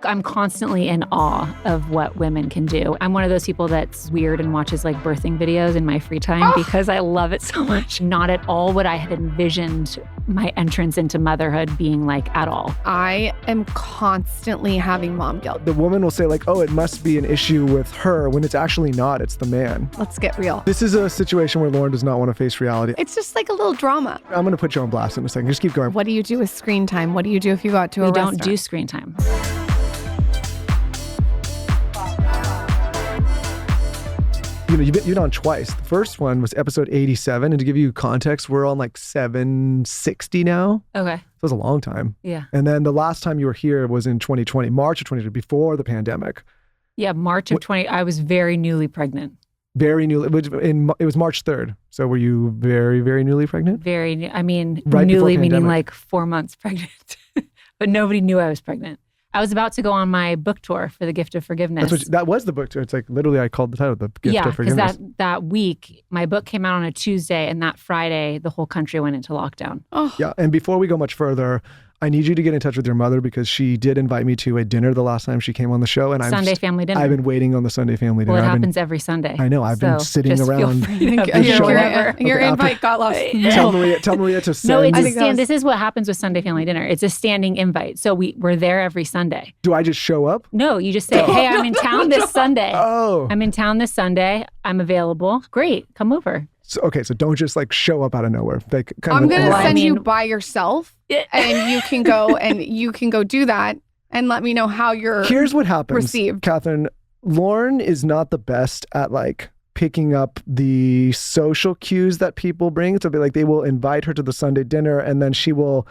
I'm constantly in awe of what women can do. I'm one of those people that's weird and watches like birthing videos in my free time because I love it so much. Not at all what I had envisioned my entrance into motherhood being like at all. I am constantly having mom guilt. The woman will say like, oh, it must be an issue with her when it's actually not. It's the man. Let's get real. This is a situation where Lauren does not want to face reality. It's just like a little drama. I'm going to put you on blast in a second. Just keep going. What do you do with screen time? What do you do if you go out to a restaurant? We don't do screen time. You know, you've been on twice. The first one was episode 87. And to give you context, we're on like 760 now. Okay. So it was a long time. Yeah. And then the last time you were here was in 2020, March of 2020, before the pandemic. Yeah, March of 20. I was very newly pregnant. Very newly. It was March 3rd. So were you very, very newly pregnant? Very new. I mean, Right newly before meaning pandemic. like 4 months pregnant. But nobody knew I was pregnant. I was about to go on my book tour for The Gift of Forgiveness. That was the book tour. It's like literally I called the title The Gift of Forgiveness. Yeah, because that week, my book came out on a Tuesday, and that Friday, the whole country went into lockdown. Oh. Yeah, and before we go much further, I need you to get in touch with your mother because she did invite me to a dinner the last time she came on the show. And Sunday family dinner. I've been waiting on the Sunday family dinner. Well, it happens every Sunday. I know. I've been sitting just around. Feel free to show up. Your invite got lost. Tell Maria to send. No, this is what happens with Sunday family dinner. It's a standing invite. So we're there every Sunday. Do I just show up? No, you just say, hey, I'm in town this Sunday. Oh. I'm in town this Sunday. I'm available. Great. Come over. So, okay, so don't just like show up out of nowhere. Like, I'm going to send you by yourself and you can go do that and let me know how you're Here's what happens, received. Katherine. Lauren is not the best at like picking up the social cues that people bring. So they will invite her to the Sunday dinner and then she will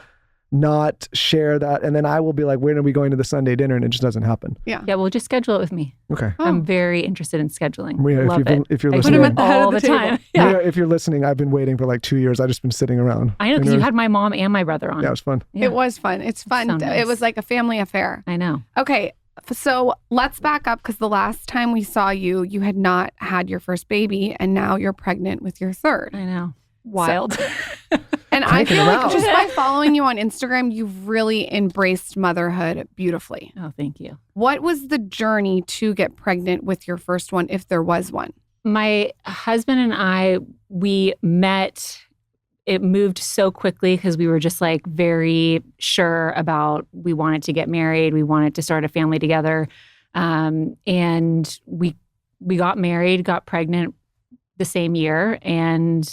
not share that. And then I will be like, when are we going to the Sunday dinner? And it just doesn't happen. Yeah. Yeah, well, just schedule it with me. Okay. I'm very interested in scheduling. Maria, Love if you're I listening, put him at the head all the time. Yeah. Maria, if you're listening, I've been waiting for like 2 years. I've just been sitting around. I know, because you had my mom and my brother on. Yeah, it was fun. Yeah. It was fun. It's fun. So nice. It was like a family affair. I know. Okay. So let's back up because the last time we saw you, you had not had your first baby and now you're pregnant with your third. I know. Wild. And I Cranking feel them like out. just by following you on Instagram, you've really embraced motherhood beautifully. Oh, thank you. What was the journey to get pregnant with your first one, if there was one? My husband and I, we met. It moved so quickly because we were just like very sure about we wanted to get married. We wanted to start a family together. And we got married, got pregnant the same year. And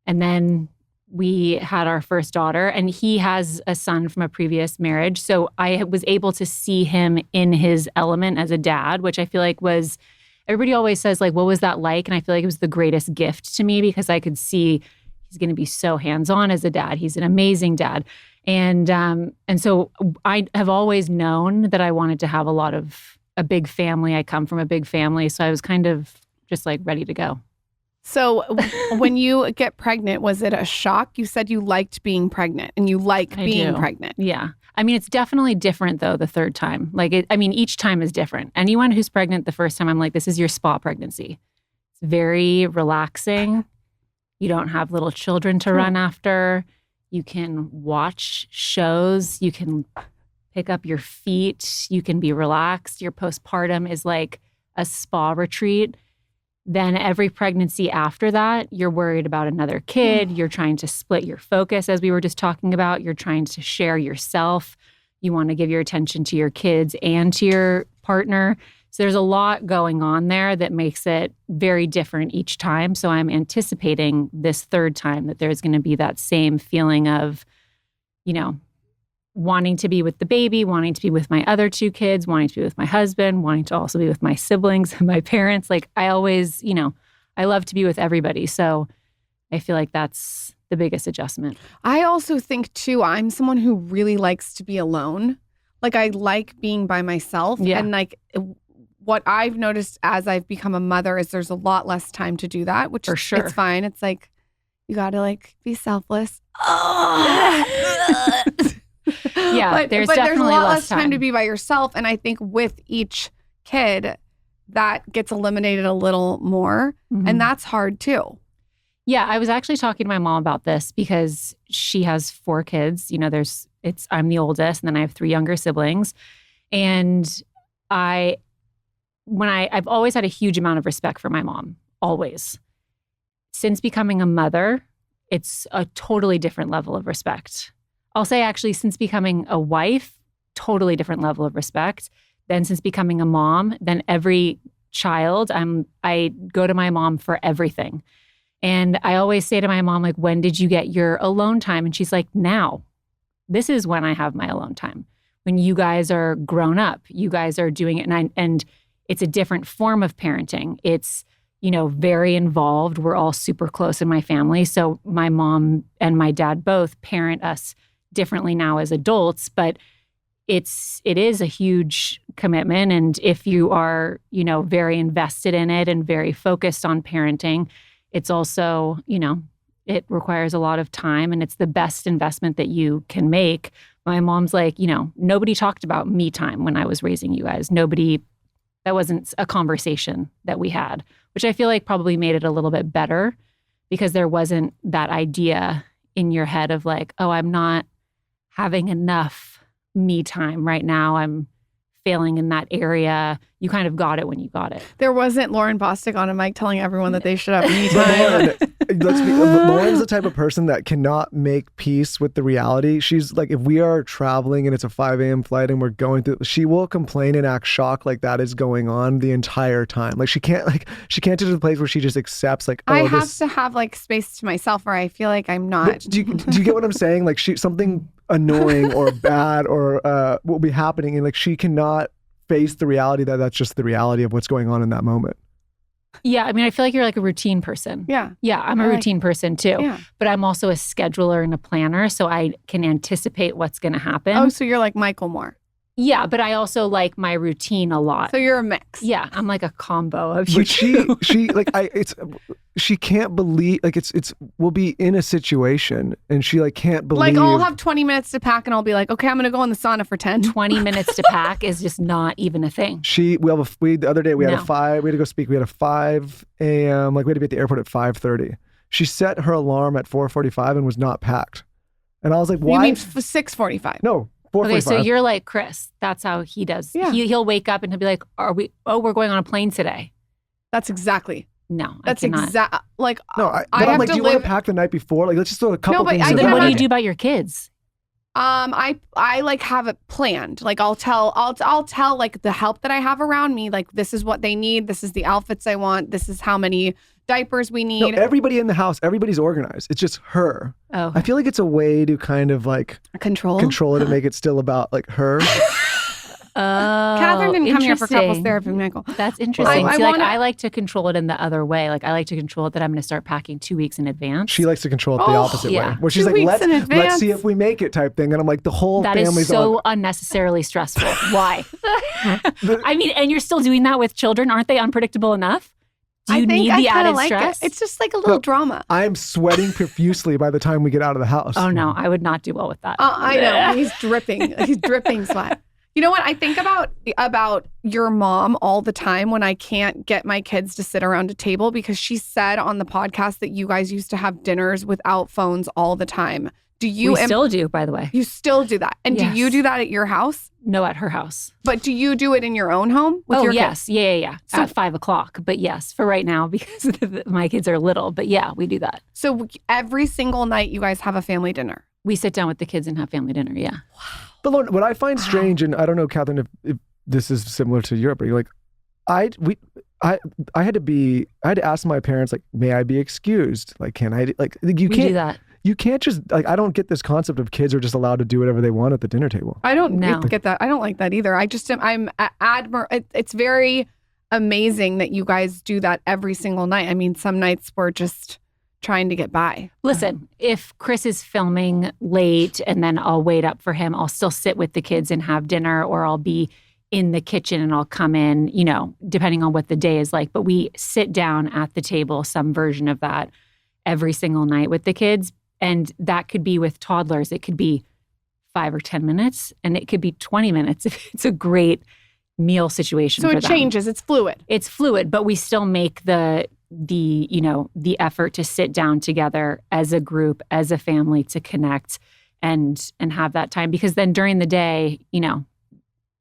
then we had our first daughter, and he has a son from a previous marriage. So I was able to see him in his element as a dad, which I feel like was, everybody always says like, what was that like? And I feel like it was the greatest gift to me because I could see he's going to be so hands-on as a dad. He's an amazing dad. And so I have always known that I wanted to have a big family. I come from a big family. So I was kind of just like ready to go. So when you get pregnant, was it a shock? You said you liked being pregnant and you like being pregnant. Yeah. I mean, it's definitely different though the third time. Each time is different. Anyone who's pregnant the first time, I'm like, this is your spa pregnancy. It's very relaxing. You don't have little children to run after. You can watch shows. You can pick up your feet. You can be relaxed. Your postpartum is like a spa retreat. Then every pregnancy after that, you're worried about another kid. You're trying to split your focus, as we were just talking about. You're trying to share yourself. You want to give your attention to your kids and to your partner. So there's a lot going on there that makes it very different each time. So I'm anticipating this third time that there's going to be that same feeling of, wanting to be with the baby, wanting to be with my other two kids, wanting to be with my husband, wanting to also be with my siblings and my parents. Like I always, I love to be with everybody. So I feel like that's the biggest adjustment. I also think too, I'm someone who really likes to be alone. Like I like being by myself. Yeah. And like what I've noticed as I've become a mother is there's a lot less time to do that, which For sure. It's fine. It's like, you got to like be selfless. Yeah, but there's a lot less time to be by yourself. And I think with each kid, that gets eliminated a little more. Mm-hmm. And that's hard too. Yeah, I was actually talking to my mom about this because she has 4 kids. I'm the oldest, and then I have 3 younger siblings. And I've always had a huge amount of respect for my mom, always. Since becoming a mother, it's a totally different level of respect. I'll say actually since becoming a wife, totally different level of respect. Then since becoming a mom, then every child, I go to my mom for everything. And I always say to my mom, like, when did you get your alone time? And she's like, now. This is when I have my alone time. When you guys are grown up, you guys are doing it. And it's a different form of parenting. It's, very involved. We're all super close in my family. So my mom and my dad both parent us differently now as adults, but it is a huge commitment. And if you are, very invested in it and very focused on parenting, it's also, it requires a lot of time, and it's the best investment that you can make. My mom's like, nobody talked about me time when I was raising you guys. That wasn't a conversation that we had, which I feel like probably made it a little bit better because there wasn't that idea in your head of like, oh, I'm not having enough me time right now. I'm failing in that area. You kind of got it when you got it. There wasn't Lauren Bostic on a mic telling everyone that they should have me time. Lauren's the type of person that cannot make peace with the reality. She's like, if we are traveling and it's a 5 a.m. flight and we're going through, she will complain and act shocked like that is going on the entire time. Like she can't get to the place where she just accepts like, oh, I have to have like space to myself, or I feel like I'm not. Do you get what I'm saying? Like something annoying or bad or will be happening, and like she cannot face the reality that's just the reality of what's going on in that moment. Yeah, I mean, I feel like you're like a routine person. Yeah. Yeah, I'm a routine person too. Yeah. But I'm also a scheduler and a planner, so I can anticipate what's going to happen. Oh, so you're like Michael Moore. Yeah, but I also like my routine a lot. So you're a mix. Yeah, I'm like a combo of you. But she can't believe, like we'll be in a situation and she like can't believe. Like I'll have 20 minutes to pack and I'll be like, okay, I'm going to go in the sauna for 10. 20 minutes to pack is just not even a thing. The other day we had we had to go speak. We had a 5 a.m. Like we had to be at the airport at 5:30. She set her alarm at 4:45 and was not packed. And I was like, why? You mean 6:45? No. 4:45. Okay, so you're like Chris. That's how he does. Yeah. He'll wake up and he'll be like, we're going on a plane today. That's exactly. No, that's I cannot. exact. Like, no, I'm like, do you want to pack the night before? Like, let's just throw a couple things. So then what do you do about your kids? I like have it planned. Like I'll tell like the help that I have around me, like this is what they need. This is the outfits I want. This is how many diapers we need. No, everybody in the house, everybody's organized. It's just her. Oh. I feel like it's a way to kind of like control it and make it still about like her. Katherine didn't come here for couples therapy, Michael. That's interesting. I like to control it in the other way. Like I like to control it that I'm going to start packing 2 weeks in advance. She likes to control it the opposite way. Where she's 2 like, weeks let's see if we make it type thing. And I'm like, the whole family's That is so unnecessarily stressful. Why? I mean, and you're still doing that with children. Aren't they unpredictable enough? Do you need the added stress? It's just like a little drama. I'm sweating profusely by the time we get out of the house. Oh no, I would not do well with that. I know. He's dripping. He's dripping sweat. You know what? I think about your mom all the time when I can't get my kids to sit around a table, because she said on the podcast that you guys used to have dinners without phones all the time. We still do, by the way. You still do that. And yes. Do you do that at your house? No, at her house. But do you do it in your own home with your yes. kids? Yeah. So, at 5:00. But yes, for right now, because my kids are little. But yeah, we do that. So every single night you guys have a family dinner? We sit down with the kids and have family dinner, yeah. Wow. But Lauren, what I find strange, and I don't know, Katherine, if this is similar to Europe, but you're like, I had to ask my parents, like, may I be excused? Like, can I, like, you can't do that. You can't just, like, I don't get this concept of kids are just allowed to do whatever they want at the dinner table. I don't get that. I don't like that either. I just it's very amazing that you guys do that every single night. I mean, some nights we're just trying to get by. Listen, if Chris is filming late and then I'll wait up for him, I'll still sit with the kids and have dinner, or I'll be in the kitchen and I'll come in, depending on what the day is like. But we sit down at the table, some version of that, every single night with the kids. And that could be with toddlers. It could be 5 or 10 minutes, and it could be 20 minutes if it's a great meal situation. So it changes. It's fluid. It's fluid, but we still make the effort to sit down together as a group, as a family, to connect and have that time. Because then during the day,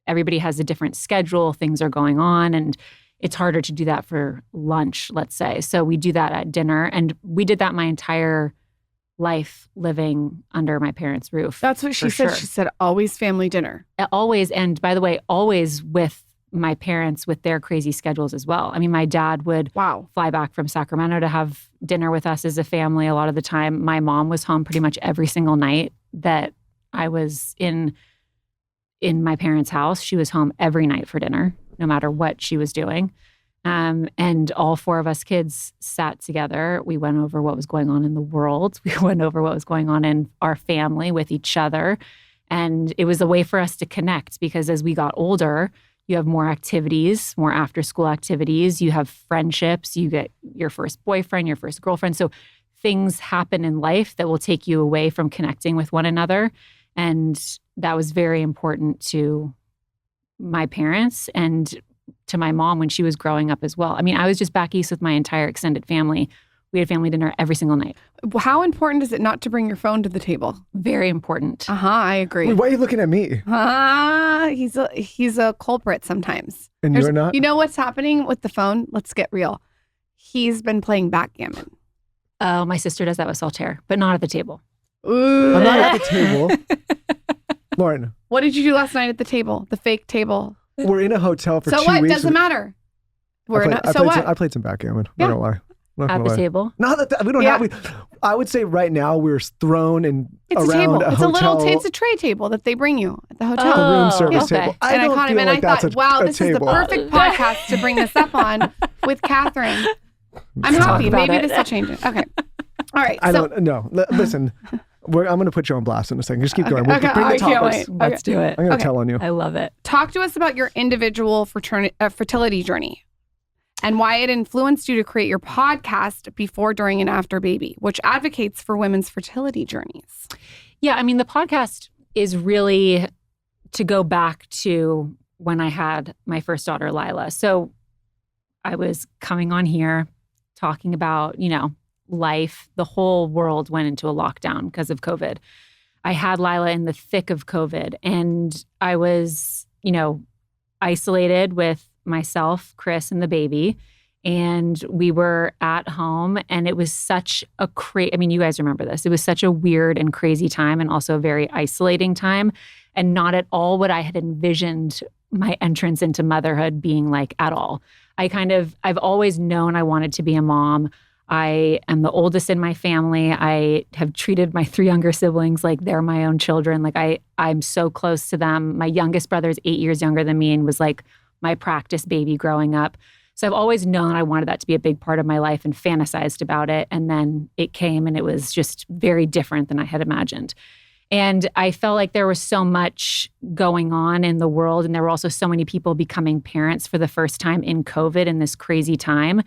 everybody has a different schedule, things are going on, and it's harder to do that for lunch, let's say. So we do that at dinner. And we did that my entire life living under my parents' roof. That's what she said. Sure. She said, always family dinner. Always. And by the way, always with my parents with their crazy schedules as well. I mean, my dad would fly back from Sacramento to have dinner with us as a family a lot of the time. My mom was home pretty much every single night that I was in my parents' house. She was home every night for dinner, no matter what she was doing. And all four of us kids sat together. We went over what was going on in the world. We went over what was going on in our family with each other. And it was a way for us to connect because as we got older, you have more activities, more after-school activities. You have friendships. You get your first boyfriend, your first girlfriend. So things happen in life that will take you away from connecting with one another. And that was very important to my parents and to my mom when she was growing up as well. I mean, I was just back east with my entire extended family. We had family dinner every single night. How important is it not to bring your phone to the table? Very important. I agree. Wait, why are you looking at me? He's a culprit sometimes. And you're not? You know what's happening with the phone? Let's get real. He's been playing backgammon. Oh, my sister does that with Solitaire, but not at the table. Ooh. I'm not at the table. Lauren. What did you do last night at the table? The fake table. We're in a hotel for 2 So what? weeks. Doesn't matter. I played some backgammon. Yeah. Not gonna lie. Not At gonna the lie. table? Not that we don't have. I would say right now we're thrown in It's around a table. a It's hotel. it's a tray table that they bring you at the hotel. the room Oh, service okay. table. And I don't caught him feel and like I that's thought, a- wow, a this is the table. perfect podcast to bring this up on with Katherine. I'm Let's talk happy. about Maybe it. this will change it. Okay. All right. I so, don't know. Listen, I'm going to put you on blast in a second. Just keep going. We'll Okay, bring the I can't topics. wait. Let's do it. I'm going to Okay. tell on you. I love it. talk to us about your individual fertility journey and why it influenced you to create your podcast before, during, and after baby, which advocates for women's fertility journeys. Yeah, I mean, the podcast is really to go back to when I had my first daughter, Lila. So I was coming on here talking about, life. The whole world went into a lockdown because of COVID. I had Lila in the thick of COVID and I was, isolated with myself, Chris, and the baby. And we were at home and it was such a you guys remember this. It was such a weird and crazy time and also a very isolating time and not at all what I had envisioned my entrance into motherhood being like at all. I've always known I wanted to be a mom. I am the oldest in my family. I have treated my 3 younger siblings like they're my own children. Like I'm so close to them. My youngest brother is 8 years younger than me and was like my practice baby growing up. So I've always known I wanted that to be a big part of my life and fantasized about it. And then it came and it was just very different than I had imagined. And I felt like there was so much going on in the world. And there were also so many people becoming parents for the first time in COVID in this crazy time.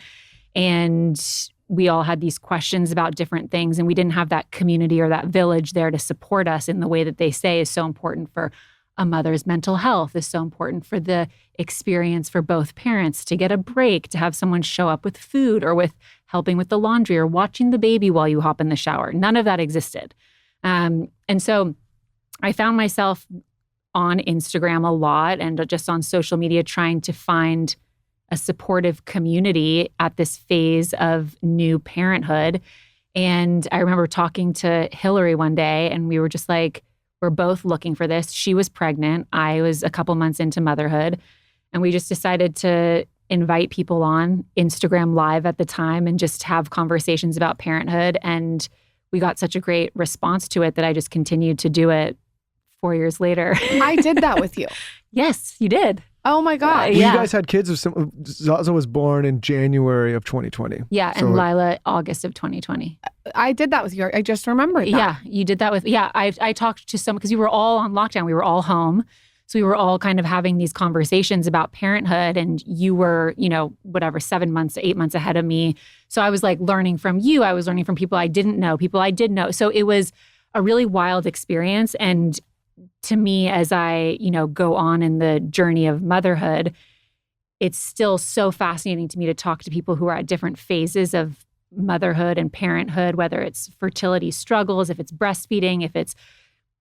And we all had these questions about different things. And we didn't have that community or that village there to support us in the way that they say is so important for a mother's mental health, is so important for the experience for both parents to get a break, to have someone show up with food or with helping with the laundry or watching the baby while you hop in the shower. None of that existed. And so I found myself on Instagram a lot and just on social media trying to find a supportive community at this phase of new parenthood. And I remember talking to Hillary one day and we were just like, we're both looking for this. She was pregnant. I was a couple months into motherhood. And we just decided to invite people on Instagram Live at the time and just have conversations about parenthood. And we got such a great response to it that I just continued to do it 4 years later. I did that with you. Yes, you did. Oh my God. You Yeah. guys had kids. Zaza was born in January of 2020. Yeah, So and Lila, August of 2020. I did that with you. I just remembered that. Yeah, you did that with, I talked to some, because we were all on lockdown. We were all home. So we were all kind of having these conversations about parenthood and you were, 7 months, 8 months ahead of me. So I was like learning from you. I was learning from people I didn't know, people I did know. So it was a really wild experience. And to me, as I, go on in the journey of motherhood, it's still so fascinating to me to talk to people who are at different phases of motherhood and parenthood, whether it's fertility struggles, if it's breastfeeding, if it's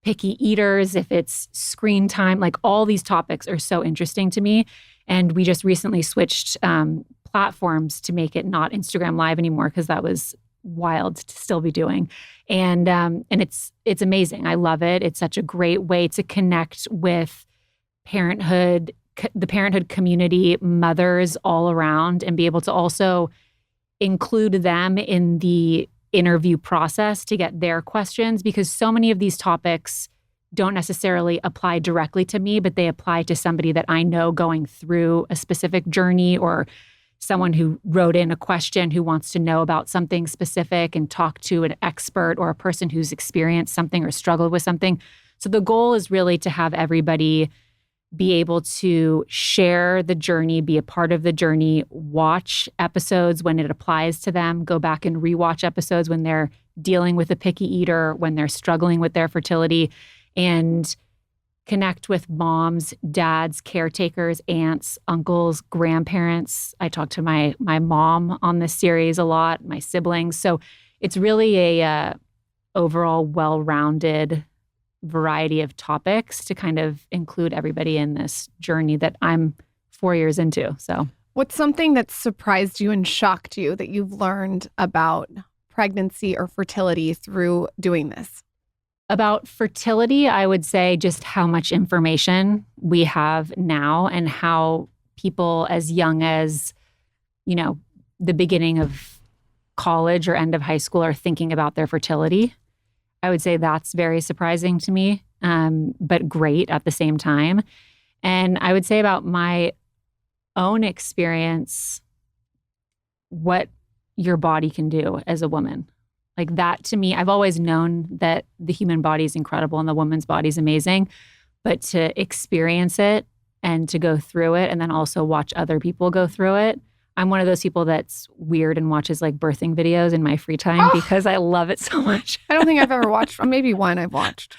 picky eaters, if it's screen time, like all these topics are so interesting to me. And we just recently switched platforms to make it not Instagram Live anymore because that was wild to still be doing. And it's amazing. I love it. It's such a great way to connect with parenthood, the parenthood community, mothers all around, and be able to also include them in the interview process to get their questions, because so many of these topics don't necessarily apply directly to me, but they apply to somebody that I know going through a specific journey, or someone who wrote in a question who wants to know about something specific and talk to an expert or a person who's experienced something or struggled with something. So the goal is really to have everybody be able to share the journey, be a part of the journey, watch episodes when it applies to them, go back and rewatch episodes when they're dealing with a picky eater, when they're struggling with their fertility, and connect with moms, dads, caretakers, aunts, uncles, grandparents. I talk to my mom on this series a lot, my siblings. So it's really a overall well-rounded variety of topics to kind of include everybody in this journey that I'm 4 years into. So what's something that surprised you and shocked you that you've learned about pregnancy or fertility through doing this? About fertility, I would say just how much information we have now, and how people as young as, the beginning of college or end of high school are thinking about their fertility. I would say that's very surprising to me, but great at the same time. And I would say about my own experience, what your body can do as a woman. Like that to me, I've always known that the human body is incredible and the woman's body is amazing, but to experience it and to go through it and then also watch other people go through it. I'm one of those people that's weird and watches like birthing videos in my free time because I love it so much. I don't think I've ever watched, maybe one I've watched.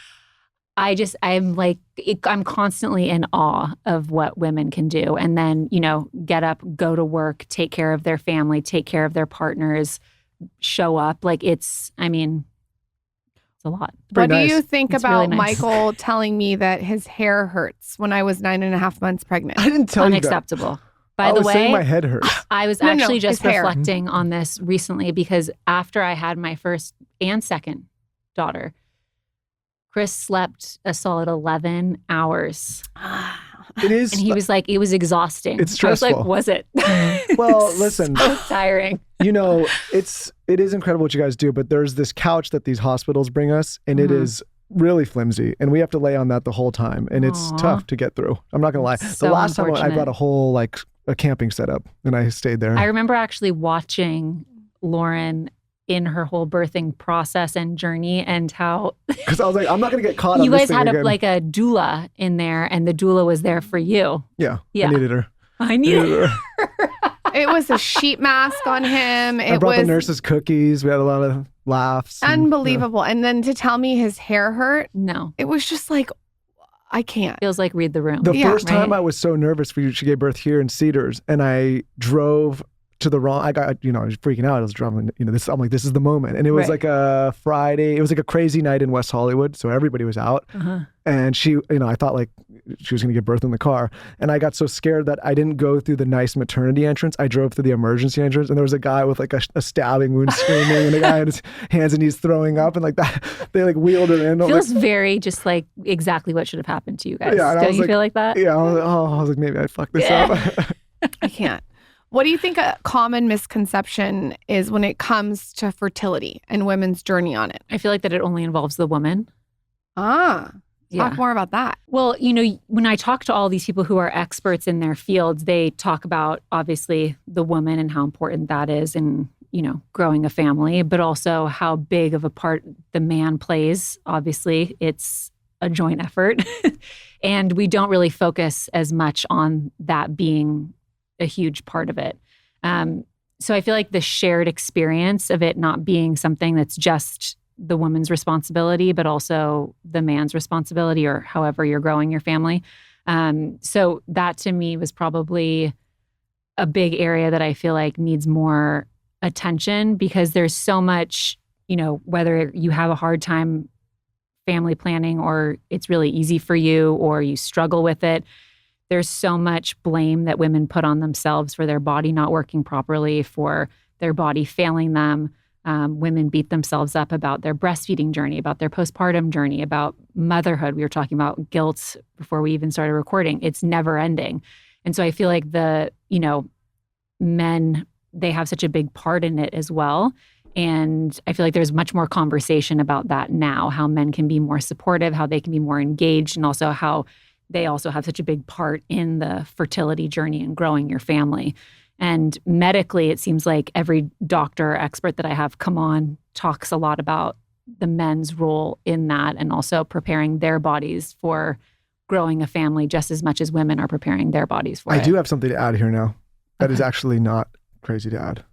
I'm constantly in awe of what women can do. And then, get up, go to work, take care of their family, take care of their partners, show up. Like it's a lot. What do you think It's about really nice. Michael telling me that his hair hurts when I was 9.5 months pregnant? I didn't tell you that. Unacceptable. By I the was way, saying my head hurts. I was No, actually just his hair. reflecting on this recently because after I had my first and second daughter, Chris slept a solid 11 hours. It is. And he was like, it was exhausting. It's I was stressful. like, was it? Well, listen. So tiring. It is incredible what you guys do, but there's this couch that these hospitals bring us, and it is really flimsy, and we have to lay on that the whole time, and it's Aw. tough to get through. I'm not gonna lie. So the last time I unfortunate. brought a whole a camping setup, and I stayed there. I remember actually watching Lauren in her whole birthing process and journey, and how Because I was like, I'm not gonna get caught. you on this guys thing had again. a doula in there, and the doula was there for you. Yeah. Yeah. I needed her. I needed her. It was a sheet mask on him. I It brought the was nurses cookies. We had a lot of laughs. and, unbelievable. And then to tell me his hair hurt, No, it was just like, I can't. feels like read the room. The Yeah, first time right? I was so nervous for you, she gave birth here in Cedars, and I drove to the wrong. I got, I was freaking out. I was driving, this. I'm like, this is the moment, and it was Right. like a Friday. It was like a crazy night in West Hollywood, so everybody was out, and she, I thought like she was gonna give birth in the car, and I got so scared that I didn't go through the nice maternity entrance. I drove through the emergency entrance, and there was a guy with like a stabbing wound, screaming, and a guy had his hands and knees throwing up, and like that, they like wheeled her in. I was Feels like, very just like exactly what should have happened to you guys. Yeah, and I Don't was you like- feel like that? yeah, I was like, maybe I fucked this up. I can't. What do you think a common misconception is when it comes to fertility and women's journey on it? I feel like that it only involves the woman. Talk more about that. Well, when I talk to all these people who are experts in their fields, they talk about obviously the woman and how important that is in, growing a family, but also how big of a part the man plays. Obviously, it's a joint effort. And we don't really focus as much on that being a huge part of it. So I feel like the shared experience of it not being something that's just the woman's responsibility, but also the man's responsibility, or however you're growing your family. So that to me was probably a big area that I feel like needs more attention, because there's so much, whether you have a hard time family planning, or it's really easy for you, or you struggle with it. There's so much blame that women put on themselves for their body not working properly, for their body failing them. Women beat themselves up about their breastfeeding journey, about their postpartum journey, about motherhood. We were talking about guilt before we even started recording. It's never ending. And so I feel like men, they have such a big part in it as well. And I feel like there's much more conversation about that now, how men can be more supportive, how they can be more engaged, and also how they also have such a big part in the fertility journey and growing your family. And medically, it seems like every doctor or expert that I have come on talks a lot about the men's role in that, and also preparing their bodies for growing a family just as much as women are preparing their bodies for it. I do have something to add here now. That is actually not crazy to add.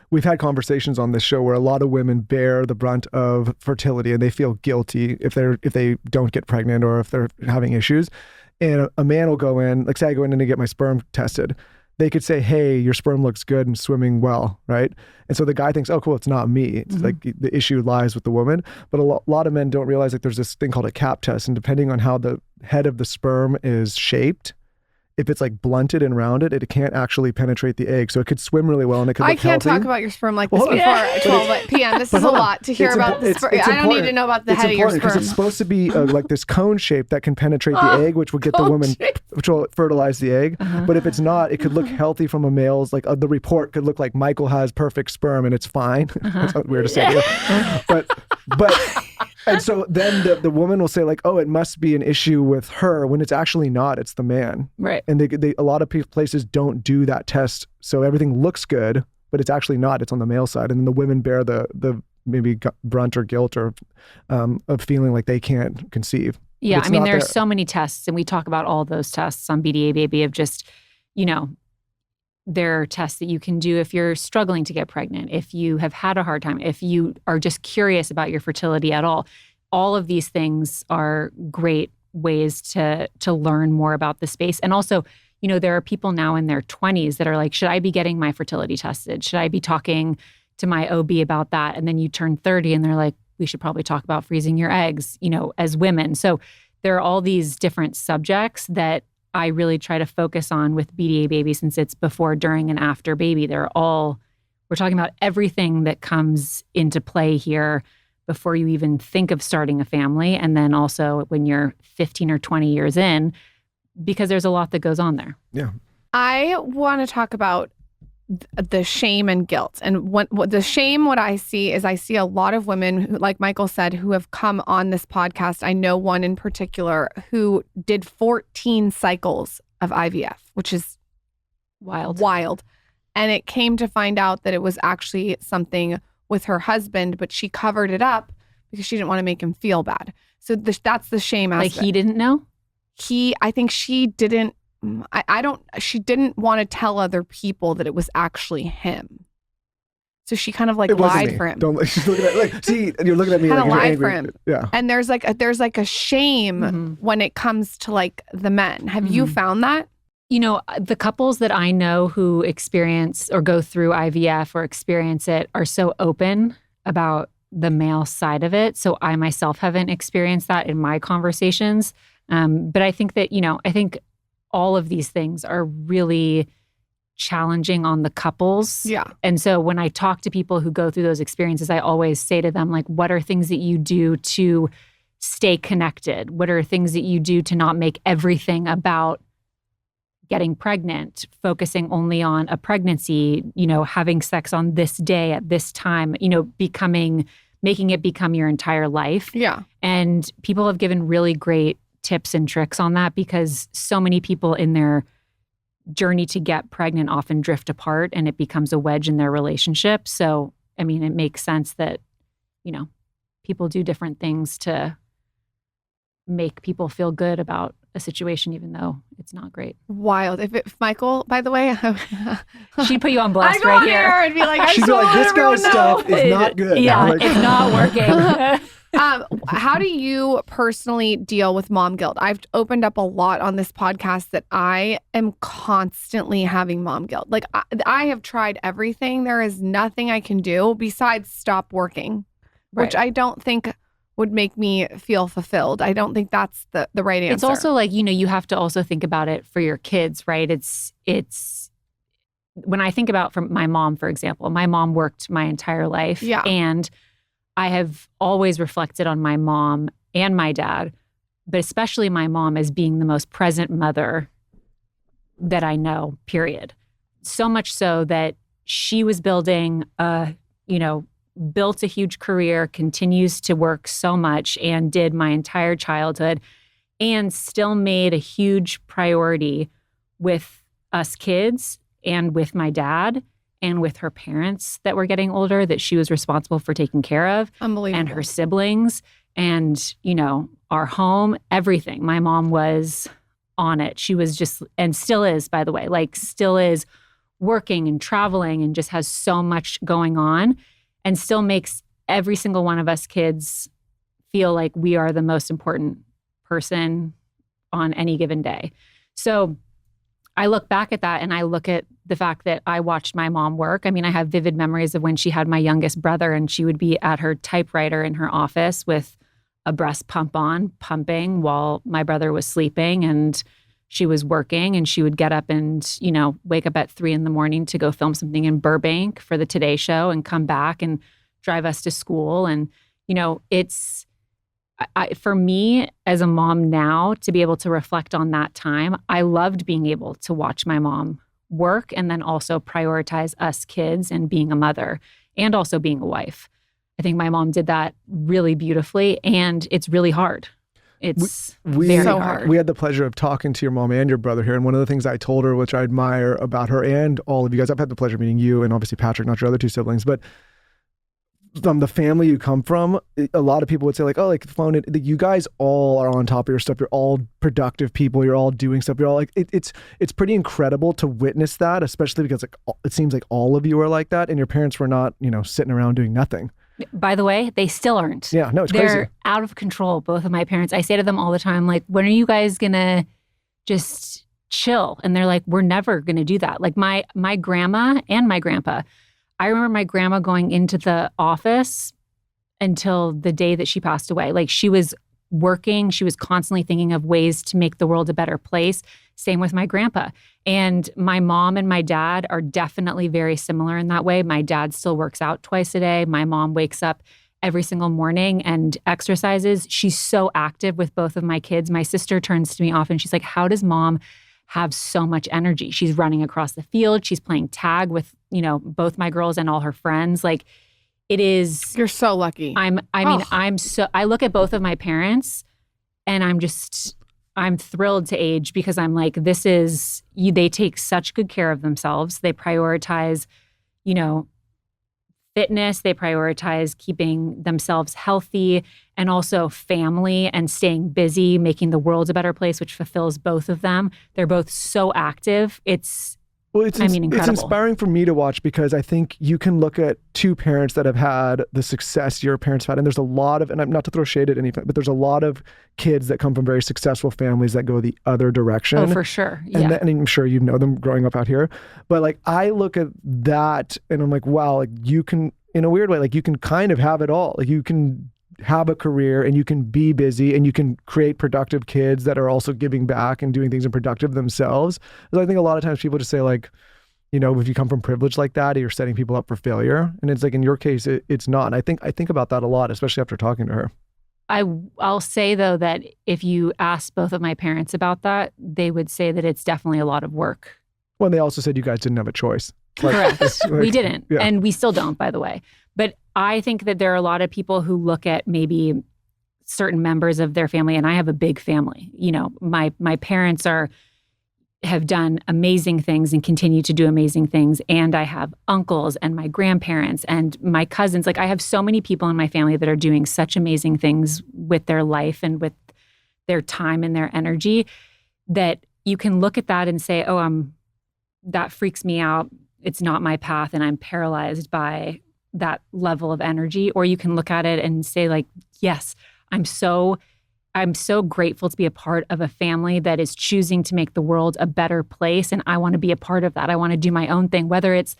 We've had conversations on this show where a lot of women bear the brunt of fertility and they feel guilty if they don't get pregnant or if they're having issues. And a man will go in, like say I go in and I get my sperm tested. They could say, hey, your sperm looks good and swimming well, right? And so the guy thinks, oh, cool, it's not me. It's like the issue lies with the woman. But a lot of men don't realize that there's this thing called a cap test. And depending on how the head of the sperm is shaped, if it's like blunted and rounded, it can't actually penetrate the egg. So it could swim really well and it could look I can't healthy. talk about your sperm like this before 12 p.m. This is a lot to hear about the sperm. I don't need to know about the head of your sperm. Because it's supposed to be like this cone shape that can penetrate the egg, which will get the woman, which will fertilize the egg. But if it's not, it could look healthy from a male's, like the report could look like Michael has perfect sperm and it's fine. That's weird to say. But and so then the woman will say like, oh, it must be an issue with her, when it's actually not. It's the man. Right. And they a lot of places don't do that test. So everything looks good, but it's actually not. It's on the male side. And then the women bear the maybe brunt or guilt or of feeling like they can't conceive. Yeah. I mean, there's so many tests, and we talk about all those tests on BDA Baby of just, there are tests that you can do if you're struggling to get pregnant, if you have had a hard time, if you are just curious about your fertility at all. All of these things are great ways to learn more about the space. And also, there are people now in their 20s that are like, should I be getting my fertility tested? Should I be talking to my OB about that? And then you turn 30 and they're like, we should probably talk about freezing your eggs, as women. So there are all these different subjects that I really try to focus on with BDA Baby, since it's before, during, and after baby. We're talking about everything that comes into play here before you even think of starting a family. And then also when you're 15 or 20 years in, because there's a lot that goes on there. Yeah. I want to talk about the shame and guilt. And what I see a lot of women who, like Michael said, who have come on this podcast. I know one in particular who did 14 cycles of IVF, which is wild. And it came to find out that it was actually something with her husband, but she covered it up because she didn't want to make him feel bad. So that's the shame aspect. Like he didn't know? I think she didn't. She didn't want to tell other people that it was actually him. So she kind of like lied for him. She's looking at see, you're looking at me kind like of lied angry. for him. Yeah. And there's like a shame when it comes to like the men. Have you found that? The couples that I know who experience or go through IVF or experience it are so open about the male side of it. So I myself haven't experienced that in my conversations. But I think that, I think all of these things are really challenging on the couples. Yeah. And so when I talk to people who go through those experiences, I always say to them, like, what are things that you do to stay connected? What are things that you do to not make everything about getting pregnant, focusing only on a pregnancy, having sex on this day at this time, making it become your entire life. Yeah. And people have given really great tips and tricks on that, because so many people in their journey to get pregnant often drift apart and it becomes a wedge in their relationship. So, I mean, it makes sense that, people do different things to make people feel good about a situation, even though it's not great. Wild. If Michael, by the way, she'd put you on blast I'd go right on here air and be like, she'd be like, this guy's stuff is not good. Yeah, it's not working. How do you personally deal with mom guilt? I've opened up a lot on this podcast that I am constantly having mom guilt. Like I have tried everything. There is nothing I can do besides stop working, which I don't think would make me feel fulfilled. I don't think that's the right answer. It's also like, you have to also think about it for your kids, right? It's when I think about from my mom, for example, my mom worked my entire life. Yeah. And I have always reflected on my mom and my dad, but especially my mom as being the most present mother that I know, period. So much so that she was building built a huge career, continues to work so much, and did my entire childhood, and still made a huge priority with us kids and with my dad and with her parents that were getting older that she was responsible for taking care of. Unbelievable. And her siblings and, our home, everything. My mom was on it. She was just, and still is, by the way, still is working and traveling and just has so much going on, and still makes every single one of us kids feel like we are the most important person on any given day. So I look back at that and I look at the fact that I watched my mom work. I mean, I have vivid memories of when she had my youngest brother and she would be at her typewriter in her office with a breast pump on, pumping while my brother was sleeping, and she was working, and she would get up and, wake up at 3 a.m. to go film something in Burbank for the Today Show and come back and drive us to school. And, it's, for me as a mom now to be able to reflect on that time, I loved being able to watch my mom work and then also prioritize us kids and being a mother and also being a wife. I think my mom did that really beautifully, and it's really hard. It's very so hard. We had the pleasure of talking to your mom and your brother here. And one of the things I told her, which I admire about her and all of you guys, I've had the pleasure of meeting you and obviously Patrick, not your other two siblings, but from the family you come from, a lot of people would say you guys all are on top of your stuff. You're all productive people. You're all doing stuff. You're all it's pretty incredible to witness that, especially because it seems like all of you are like that. And your parents were not, sitting around doing nothing. By the way, they still aren't. Yeah, no, it's They're crazy. out of control, both of my parents. I say to them all the time, when are you guys going to just chill? And they're like, we're never going to do that. My grandma and my grandpa, I remember my grandma going into the office until the day that she passed away. She was working. She was constantly thinking of ways to make the world a better place. Same with my grandpa. And my mom and my dad are definitely very similar in that way. My dad still works out twice a day. My mom wakes up every single morning and exercises. She's so active with both of my kids. My sister turns to me often. She's like, how does mom have so much energy? She's running across the field. She's playing tag with, both my girls and all her friends. It is. You're so lucky. I look at both of my parents and I'm thrilled to age because I'm like, they take such good care of themselves. They prioritize, fitness. They prioritize keeping themselves healthy and also family and staying busy, making the world a better place, which fulfills both of them. They're both so active. It's incredible. It's inspiring for me to watch because I think you can look at two parents that have had the success your parents had, and there's a lot of, and not to throw shade at anything, but there's a lot of kids that come from very successful families that go the other direction. Oh, for sure. Yeah. And I'm sure you know them growing up out here. But I look at that and I'm like, wow, you can, in a weird way, you can kind of have it all. You can have a career and you can be busy and you can create productive kids that are also giving back and doing things and productive themselves. Because I think a lot of times people just say if you come from privilege like that, you're setting people up for failure. And it's in your case, it's not. And I think about that a lot, especially after talking to her. I'll say though that if you ask both of my parents about that, they would say that it's definitely a lot of work. Well, they also said you guys didn't have a choice. Correct. We didn't. Yeah. And we still don't, by the way. But I think that there are a lot of people who look at maybe certain members of their family, and I have a big family. My parents have done amazing things and continue to do amazing things. And I have uncles and my grandparents and my cousins. I have so many people in my family that are doing such amazing things with their life and with their time and their energy that you can look at that and say, that freaks me out. It's not my path and I'm paralyzed by that level of energy. Or you can look at it and say yes, I'm so grateful to be a part of a family that is choosing to make the world a better place. And I want to be a part of that. I want to do my own thing, whether it's,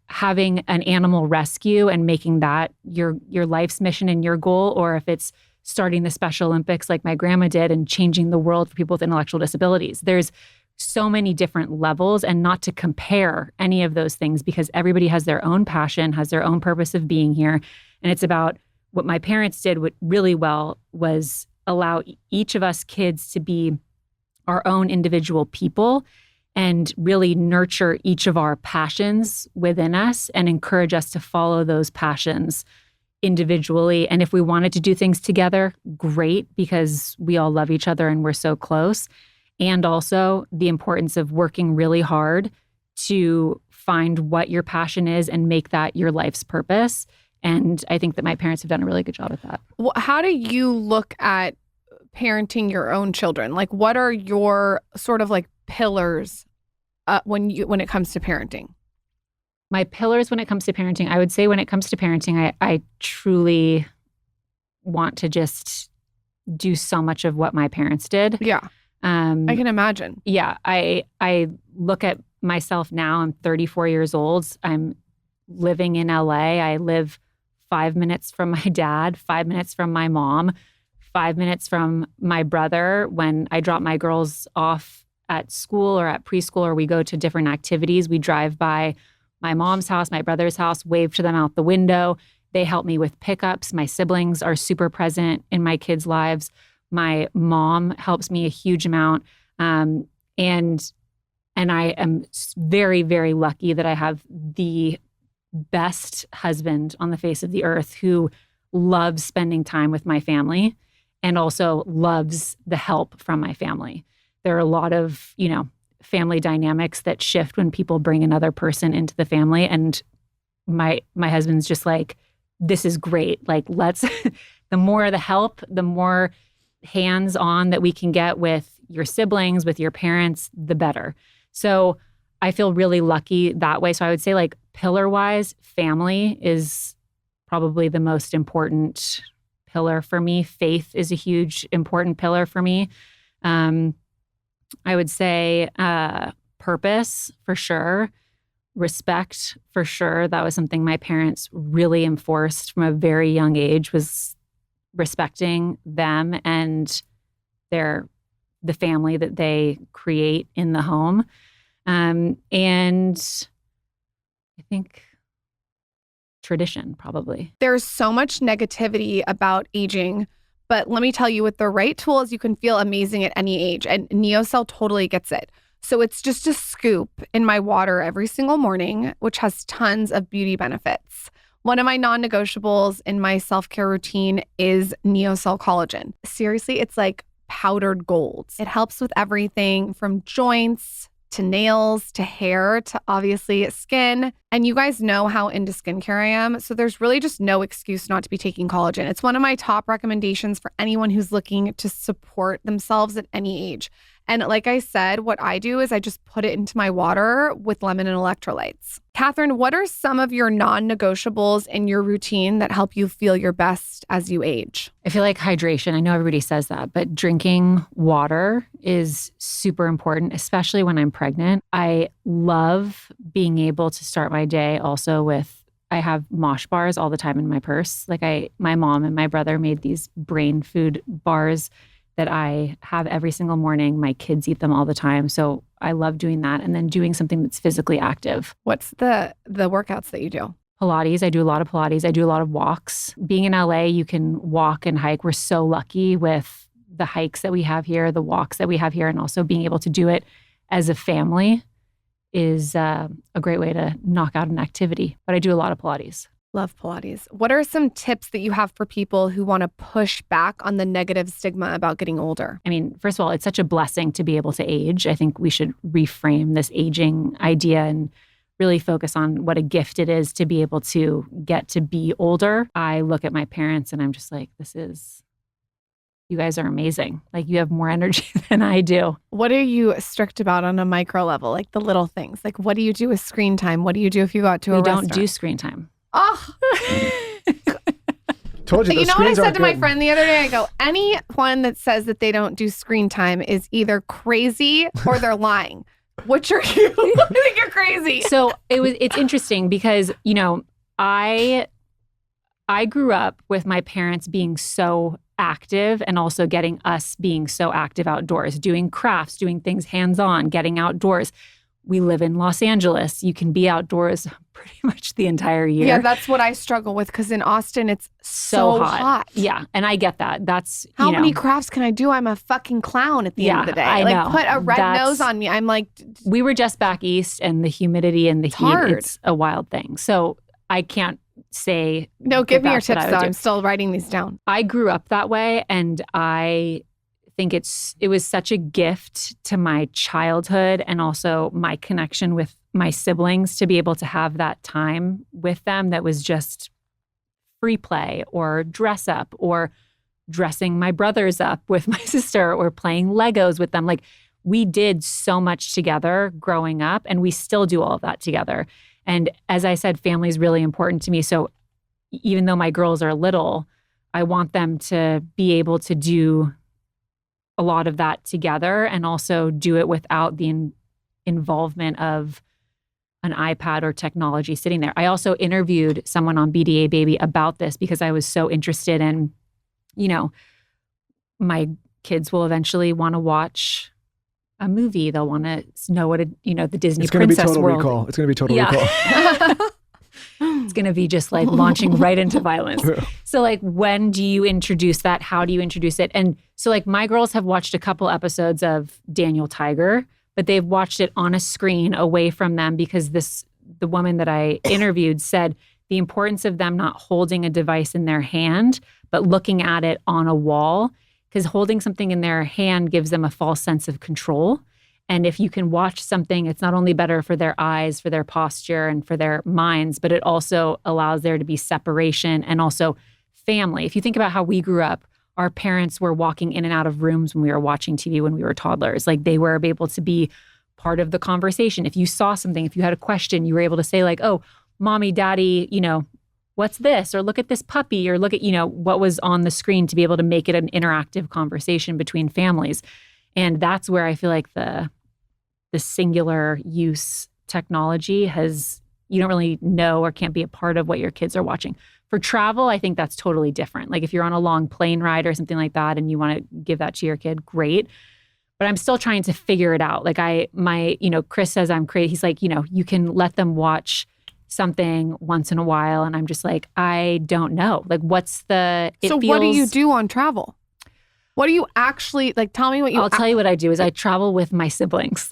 having an animal rescue and making that your life's mission and your goal, or if it's starting the Special Olympics like my grandma did and changing the world for people with intellectual disabilities. There's so many different levels, and not to compare any of those things because everybody has their own passion, has their own purpose of being here. And it's about what my parents did really well was allow each of us kids to be our own individual people and really nurture each of our passions within us and encourage us to follow those passions individually. And if we wanted to do things together, great, because we all love each other and we're so close. And also the importance of working really hard to find what your passion is and make that your life's purpose. And I think that my parents have done a really good job at that. Well, how do you look at parenting your own children? Like, what are your sort of like pillars when it comes to parenting? My pillars when it comes to parenting, I would say when it comes to parenting, I truly want to just do so much of what my parents did. Yeah. I can imagine. Yeah. I look at myself now. I'm 34 years old. I'm living in LA. I live 5 minutes from my dad, 5 minutes from my mom, 5 minutes from my brother. When I drop my girls off at school or at preschool, or we go to different activities, we drive by my mom's house, my brother's house, wave to them out the window. They help me with pickups. My siblings are super present in my kids' lives. My mom helps me a huge amount. And I am very, very lucky that I have the best husband on the face of the earth who loves spending time with my family and also loves the help from my family. There are a lot of, family dynamics that shift when people bring another person into the family. And my husband's just like, this is great. Like, let's, the more the help, the more hands-on that we can get with your siblings, with your parents, the better. So I feel really lucky that way. So I would say like pillar-wise, family is probably the most important pillar for me. Faith is a huge, important pillar for me. I would say purpose for sure, respect for sure. That was something my parents really enforced from a very young age, was respecting them and the family that they create in the home. And I think tradition, probably. There's so much negativity about aging. But let me tell you, with the right tools, you can feel amazing at any age. And NeoCell totally gets it. So it's just a scoop in my water every single morning, which has tons of beauty benefits. One of my non-negotiables in my self-care routine is NeoCell collagen. Seriously, it's like powdered gold. It helps with everything from joints to nails to hair to obviously skin. And you guys know how into skincare I am. So there's really just no excuse not to be taking collagen. It's one of my top recommendations for anyone who's looking to support themselves at any age. And like I said, what I do is I just put it into my water with lemon and electrolytes. Katherine, what are some of your non-negotiables in your routine that help you feel your best as you age? I feel like hydration. I know everybody says that, but drinking water is super important, especially when I'm pregnant. I love being able to start my day also with, I have Mosh bars all the time in my purse. Like my mom and my brother made these brain food bars that I have every single morning. My kids eat them all the time. So I love doing that. And then doing something that's physically active. What's the workouts that you do? Pilates. I do a lot of Pilates. I do a lot of walks. Being in LA, you can walk and hike. We're so lucky with the hikes that we have here, the walks that we have here, and also being able to do it as a family is a great way to knock out an activity. But I do a lot of Pilates. Love Pilates. What are some tips that you have for people who want to push back on the negative stigma about getting older? I mean, first of all, it's such a blessing to be able to age. I think we should reframe this aging idea and really focus on what a gift it is to be able to get to be older. I look at my parents and I'm just like, you guys are amazing. Like, you have more energy than I do. What are you strict about on a micro level? Like the little things. Like, what do you do with screen time? What do you do if you go out to a restaurant? We don't do screen time. Oh, Told you. You know what I said to my friend the other day? I go, anyone that says that they don't do screen time is either crazy or they're lying. Which are you? I think you're crazy. So it's interesting because, I grew up with my parents being so active and also getting us being so active outdoors, doing crafts, doing things hands-on, getting outdoors. We live in Los Angeles. You can be outdoors pretty much the entire year. Yeah, that's what I struggle with because in Austin, it's so hot. Yeah, and I get that. That's, how many crafts can I do? I'm a fucking clown at the end of the day. I know. Put a red nose on me. I'm like... We were just back east and the humidity and the heat, it's a wild thing. So I can't say... No, give me your tips though. I'm still writing these down. I grew up that way and I think it was such a gift to my childhood and also my connection with my siblings to be able to have that time with them that was just free play or dress up or dressing my brothers up with my sister or playing Legos with them. Like we did so much together growing up and we still do all of that together. And as I said, family is really important to me. So even though my girls are little, I want them to be able to do a lot of that together and also do it without the involvement of an iPad or technology sitting there. I also interviewed someone on BDA Baby about this because I was so interested in, my kids will eventually want to watch a movie. They'll want to know what the Disney Princess World. It's going to be Total Recall. It's going to be just like launching right into violence. So like, when do you introduce that? How do you introduce it? And so like my girls have watched a couple episodes of Daniel Tiger, but they've watched it on a screen away from them because the woman that I interviewed said the importance of them not holding a device in their hand, but looking at it on a wall, because holding something in their hand gives them a false sense of control. And if you can watch something, it's not only better for their eyes, for their posture, and for their minds, but it also allows there to be separation and also family. If you think about how we grew up, our parents were walking in and out of rooms when we were watching TV when we were toddlers. Like they were able to be part of the conversation. If you saw something, if you had a question, you were able to say like, oh, mommy, daddy, what's this? Or look at this puppy, or look at, what was on the screen, to be able to make it an interactive conversation between families. And that's where I feel like the singular use technology you don't really know or can't be a part of what your kids are watching. For travel, I think that's totally different. Like if you're on a long plane ride or something like that and you want to give that to your kid, great. But I'm still trying to figure it out. Like Chris says I'm crazy. He's like, you can let them watch something once in a while. And I'm just like, I don't know. Like what do you do on travel? What do you actually, like, tell me what you... I'll tell you what I do is I travel with my siblings.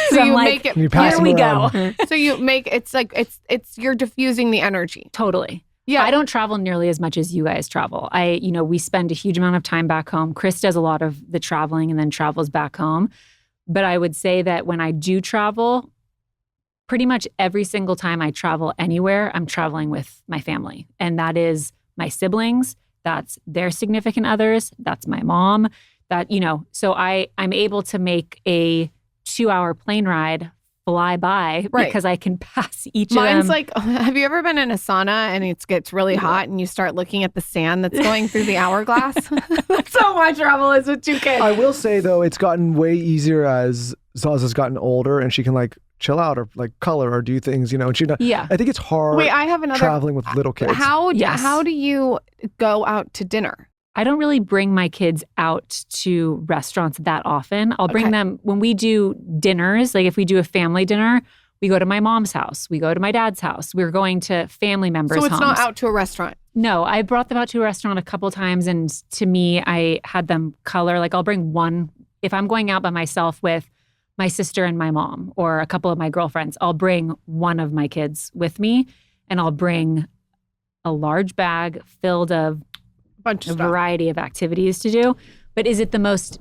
So you make it... Here we go. So you make, it's like, you're diffusing the energy. Totally. Yeah. I don't travel nearly as much as you guys travel. We spend a huge amount of time back home. Chris does a lot of the traveling and then travels back home. But I would say that when I do travel, pretty much every single time I travel anywhere, I'm traveling with my family. And that is my siblings. That's their significant others. That's my mom. So I'm able to make a 2-hour plane ride fly by because I can pass each of them. Mine's like, have you ever been in a sauna and it gets really hot and you start looking at the sand that's going through the hourglass? That's how my travel is with 2 kids. I will say though, it's gotten way easier as Zaza's gotten older and she can like chill out or like color or do things, and she not. Yeah. I think it's hard. Wait, I have another traveling with little kids. How do you go out to dinner? I don't really bring my kids out to restaurants that often. I'll bring them when we do dinners. Like if we do a family dinner, we go to my mom's house. We go to my dad's house. We're going to family members' homes. So it's not out to a restaurant? No, I brought them out to a restaurant a couple times. And to me, I had them color. Like I'll bring one. If I'm going out by myself with my sister and my mom or a couple of my girlfriends, I'll bring one of my kids with me and I'll bring a large bag filled of a variety of activities to do. But is it the most,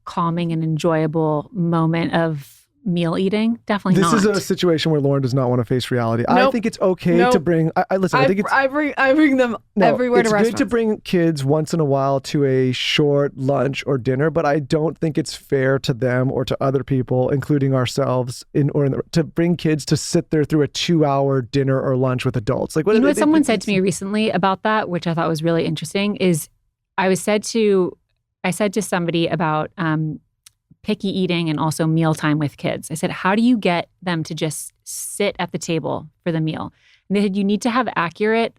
calming and enjoyable moment of meal eating? Definitely not. This is a situation where Lauren does not want to face reality. Nope. I think it's okay to bring. I think it's. I bring them everywhere to restaurants. It's good to bring kids once in a while to a short lunch or dinner, but I don't think it's fair to them or to other people, including ourselves, to bring kids to sit there through a 2-hour dinner or lunch with adults. Like what someone said to me recently about that, which I thought was really interesting, is I said to somebody about picky eating and also mealtime with kids. I said, how do you get them to just sit at the table for the meal? And they said, you need to have accurate,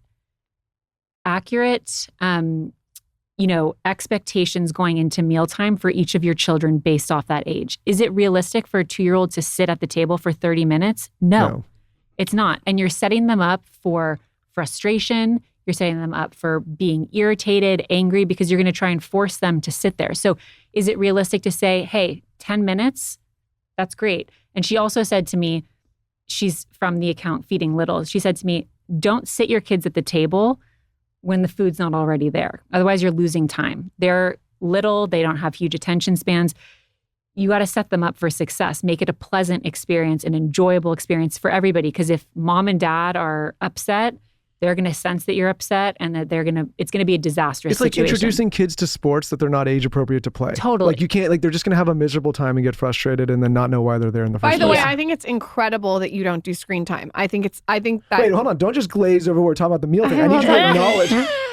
expectations going into mealtime for each of your children based off that age. Is it realistic for a 2-year-old to sit at the table for 30 minutes? No, it's not. And you're setting them up for frustration. You're setting them up for being irritated, angry, because you're going to try and force them to sit there. So is it realistic to say, hey, 10 minutes? That's great. And she also said to me, she's from the account Feeding Little. She said to me, don't sit your kids at the table when the food's not already there. Otherwise, you're losing time. They're little. They don't have huge attention spans. You got to set them up for success. Make it a pleasant experience, an enjoyable experience for everybody. Because if mom and dad are upset, they're going to sense that you're upset and that it's going to be a disastrous situation. It's like introducing kids to sports that they're not age appropriate to play. Totally. Like you can't, like they're just going to have a miserable time and get frustrated and then not know why they're there in the first place. By the way, I think it's incredible that you don't do screen time. I think that. Wait, hold on. Don't just glaze over. We're talking about the meal thing. I need you to acknowledge.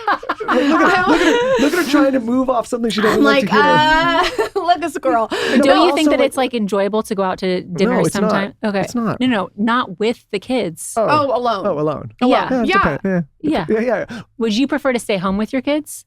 Look at her trying to move off something she doesn't like to hear. Look at squirrel. Don't you think that it's like enjoyable to go out to dinner sometime? Not. Okay. It's not. No, not with the kids. Oh, alone. Oh, alone. Yeah. Would you prefer to stay home with your kids?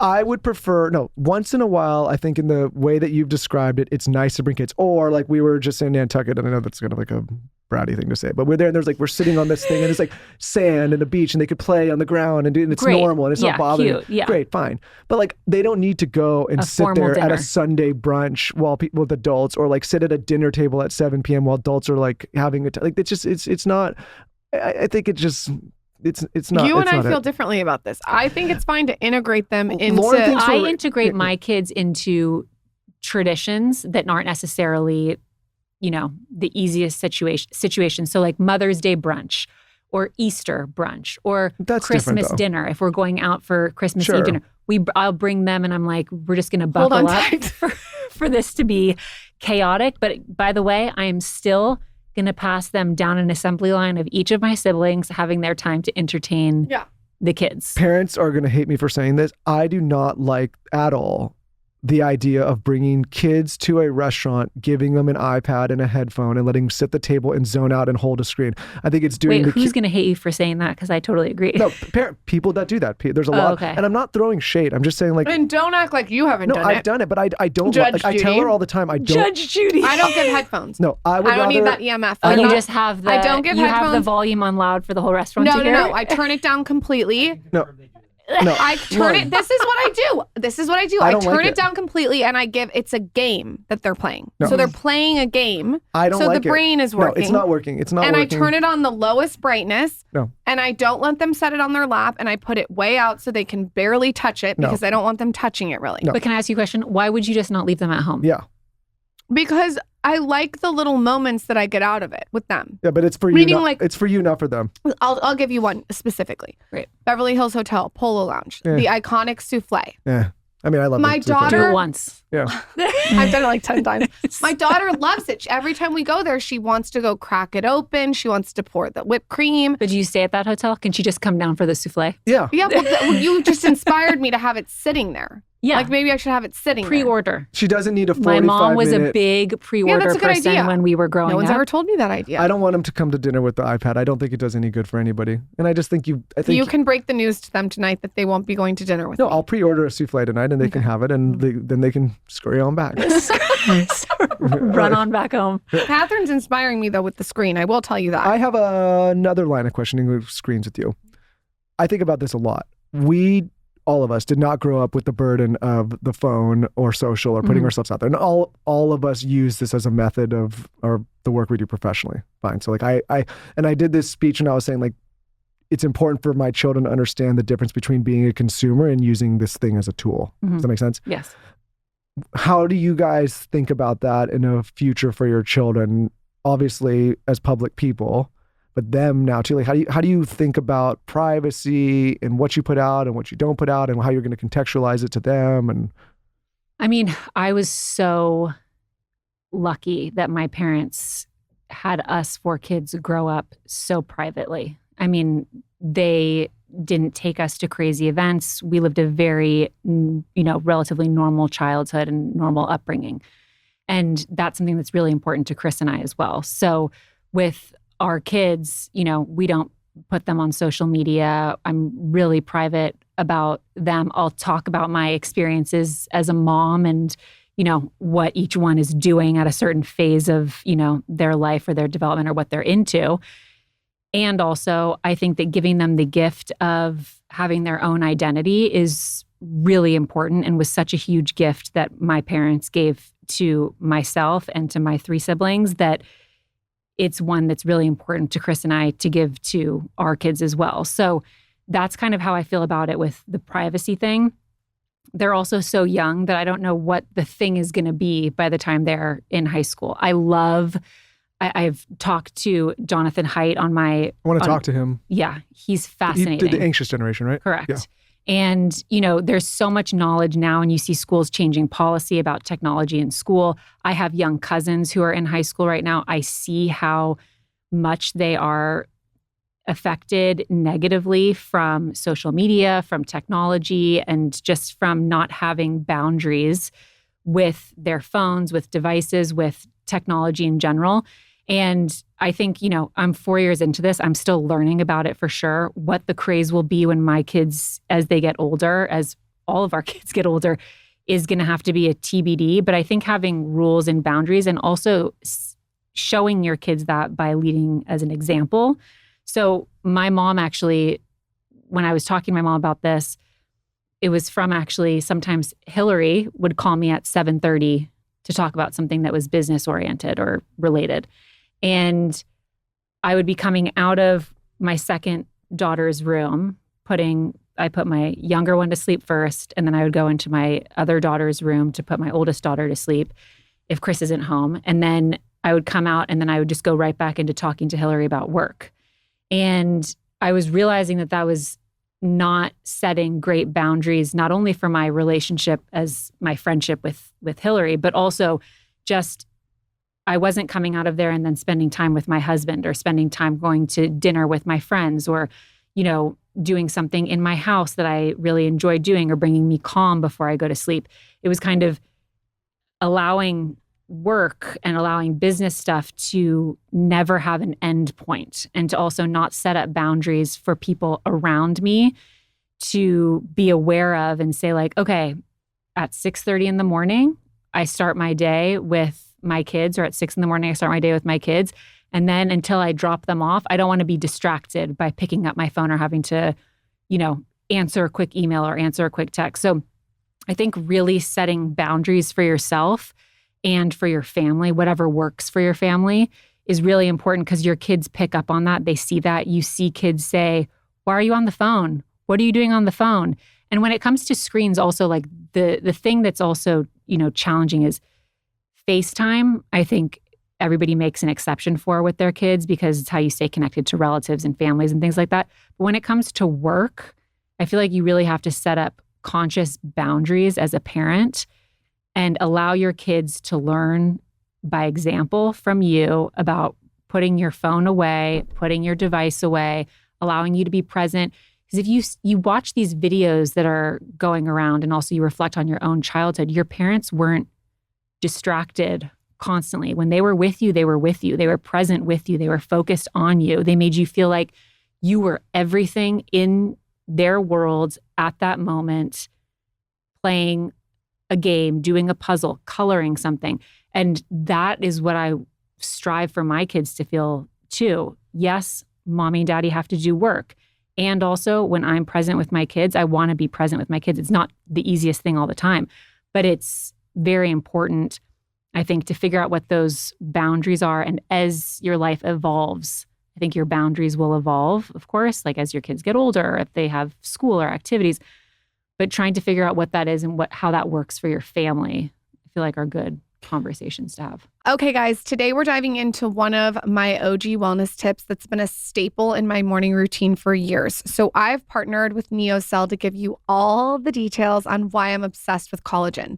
I would prefer, once in a while, I think in the way that you've described it, it's nice to bring kids. Or like we were just in Nantucket, and I know that's kind of like a bratty thing to say, but we're there and there's like, we're sitting on this thing and it's like sand and a beach and they could play on the ground and it's Great. Normal and it's not bothering. Cute. Yeah. Great, fine. But like they don't need to go and sit there dinner at a Sunday brunch with adults or like sit at a dinner table at 7 p.m. while adults are like having it's not, I think it just... It's not. You and I feel differently about this. I think it's fine to integrate them into. I integrate my kids into traditions that aren't necessarily, the easiest situation. So like Mother's Day brunch, or Easter brunch, or Christmas dinner. If we're going out for Christmas Eve dinner, I'll bring them, and I'm like, we're just going to buckle up for this to be chaotic. But by the way, I am still going to pass them down an assembly line of each of my siblings having their time to entertain the kids. Parents are going to hate me for saying this. I do not like at all the idea of bringing kids to a restaurant, giving them an iPad and a headphone and letting them sit at the table and zone out and hold a screen. I think it's doing... Wait, who's going to hate you for saying that? Because I totally agree. No, people that do that. There's a lot. Okay. And I'm not throwing shade. I'm just saying like... And don't act like you haven't done it. No, I've done it, but I don't... I tell her all the time, I don't... Judge Judy. I don't give headphones. No, I don't need that EMF. You just have the... I don't give headphones. You have the volume on loud for the whole restaurant to hear? No. I turn it down completely. No. I turn it. This is what I do. I turn it down completely, and it's a game that they're playing. No. So they're playing a game. I don't so like the brain is working. No, it's not working. And I turn it on the lowest brightness. No. And I don't let them set it on their lap, and I put it way out so they can barely touch it because I don't want them touching it really. No. But can I ask you a question? Why would you just not leave them at home? Yeah. Because I like the little moments that I get out of it with them. Yeah, but it's for you. It's for you, not for them. I'll give you one specifically. Great. Beverly Hills Hotel, Polo Lounge, the iconic souffle. Yeah. I mean, I love my daughter. Do it once. Yeah. I've done it like 10 times. My daughter loves it. Every time we go there, she wants to go crack it open. She wants to pour the whipped cream. But do you stay at that hotel? Can she just come down for the souffle? Yeah. Yeah. Well, you just inspired me to have it sitting there. Yeah. Like maybe I should have it sitting pre-order. There. She doesn't need a 45 My mom was minute... a big pre-order person idea. when we were growing up. No one's ever told me that idea. I don't want them to come to dinner with the iPad. I don't think it does any good for anybody. And I just think you can break the news to them tonight that they won't be going to dinner with me. No, I'll pre-order a souffle tonight and they can have it and then they can scurry on back. Run on back home. Katherine's inspiring me though with the screen. I will tell you that. I have another line of questioning with screens with you. I think about this a lot. All of us did not grow up with the burden of the phone or social or putting ourselves out there. And all of us use this as a method of the work we do professionally. Fine. So like I did this speech and I was saying like, it's important for my children to understand the difference between being a consumer and using this thing as a tool. Does that make sense? Yes. How do you guys think about that in a future for your children? Obviously as public people, but them now too. Like how do you think about privacy and what you put out and what you don't put out and how you're going to contextualize it to them? And I mean, I was so lucky that my parents had us 4 kids grow up so privately. I mean, they didn't take us to crazy events. We lived a very, relatively normal childhood and normal upbringing. And that's something that's really important to Chris and I as well. So with our kids, we don't put them on social media. I'm really private about them. I'll talk about my experiences as a mom and, what each one is doing at a certain phase of, their life or their development or what they're into. And also, I think that giving them the gift of having their own identity is really important and was such a huge gift that my parents gave to myself and to my 3 siblings that it's one that's really important to Chris and I to give to our kids as well. So that's kind of how I feel about it with the privacy thing. They're also so young that I don't know what the thing is going to be by the time they're in high school. I've talked to Jonathan Haidt on my... I want to talk to him. Yeah, he's He fascinating. did the anxious generation, right? Correct. Yeah. And, there's so much knowledge now, and you see schools changing policy about technology in school. I have young cousins who are in high school right now. I see how much they are affected negatively from social media, from technology, and just from not having boundaries with their phones, with devices, with technology in general. And I think, I'm 4 years into this. I'm still learning about it for sure. What the craze will be when my kids, as they get older, as all of our kids get older, is going to have to be a TBD. But I think having rules and boundaries and also showing your kids that by leading as an example. So my mom actually, when I was talking to my mom about this, it was from actually sometimes Hillary would call me at 7:30 to talk about something that was business oriented or related. And I would be coming out of my second daughter's room, I put my younger one to sleep first, and then I would go into my other daughter's room to put my oldest daughter to sleep if Chris isn't home. And then I would come out and then I would just go right back into talking to Hillary about work. And I was realizing that was not setting great boundaries, not only for my relationship as my friendship with Hillary, but also just I wasn't coming out of there and then spending time with my husband or spending time going to dinner with my friends or, doing something in my house that I really enjoyed doing or bringing me calm before I go to sleep. It was kind of allowing work and allowing business stuff to never have an end point and to also not set up boundaries for people around me to be aware of and say like, okay, at 6:30 in the morning, I start my day with my kids, or at 6 in the morning, I start my day with my kids. And then until I drop them off, I don't want to be distracted by picking up my phone or having to, answer a quick email or answer a quick text. So I think really setting boundaries for yourself and for your family, whatever works for your family, is really important because your kids pick up on that. They see that. You see kids say, why are you on the phone? What are you doing on the phone? And when it comes to screens, also like the thing that's also, challenging is FaceTime. I think everybody makes an exception for with their kids because it's how you stay connected to relatives and families and things like that. But when it comes to work, I feel like you really have to set up conscious boundaries as a parent and allow your kids to learn by example from you about putting your phone away, putting your device away, allowing you to be present. Because if you watch these videos that are going around and also you reflect on your own childhood, your parents weren't distracted constantly. When they were with you, they were with you. They were present with you. They were focused on you. They made you feel like you were everything in their world at that moment, playing a game, doing a puzzle, coloring something. And that is what I strive for my kids to feel too. Yes, mommy and daddy have to do work. And also when I'm present with my kids, I want to be present with my kids. It's not the easiest thing all the time, but it's very important, I think, to figure out what those boundaries are. And as your life evolves, I think your boundaries will evolve, of course, like as your kids get older, if they have school or activities, but trying to figure out what that is and how that works for your family, I feel like are good conversations to have. Okay, guys, today we're diving into one of my OG wellness tips that's been a staple in my morning routine for years. So I've partnered with NeoCell to give you all the details on why I'm obsessed with collagen.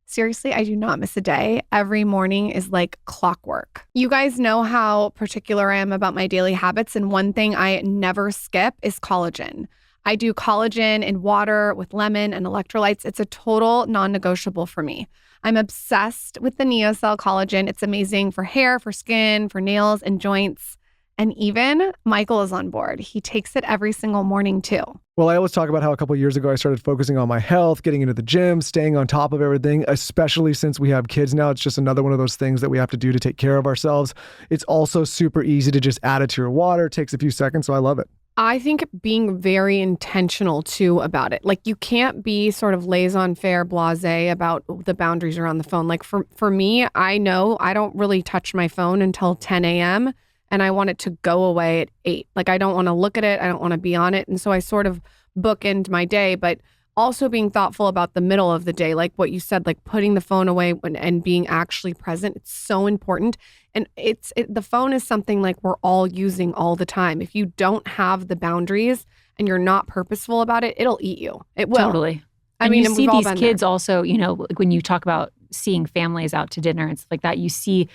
Seriously, I do not miss a day. Every morning is like clockwork. You guys know how particular I am about my daily habits, and one thing I never skip is collagen. I do collagen in water with lemon and electrolytes. It's a total non-negotiable for me. I'm obsessed with the NeoCell collagen. It's amazing for hair, for skin, for nails and joints. And even Michael is on board. He takes it every single morning too. Well, I always talk about how a couple of years ago I started focusing on my health, getting into the gym, staying on top of everything, especially since we have kids now. It's just another one of those things that we have to do to take care of ourselves. It's also super easy to just add it to your water. It takes a few seconds, so I love it. I think being very intentional too about it. Like you can't be sort of laissez-faire blasé about the boundaries around the phone. Like for me, I know I don't really touch my phone until 10 a.m. and I want it to go away at 8. Like I don't want to look at it. I don't want to be on it. And so I sort of bookend my day, but also being thoughtful about the middle of the day. Like what you said, like putting the phone away and being actually present. It's so important. And the phone is something like we're all using all the time. If you don't have the boundaries and you're not purposeful about it, it'll eat you. It will. Totally. I mean, you see these kids also, you know, like when you talk about seeing families out to dinner and stuff like that, you see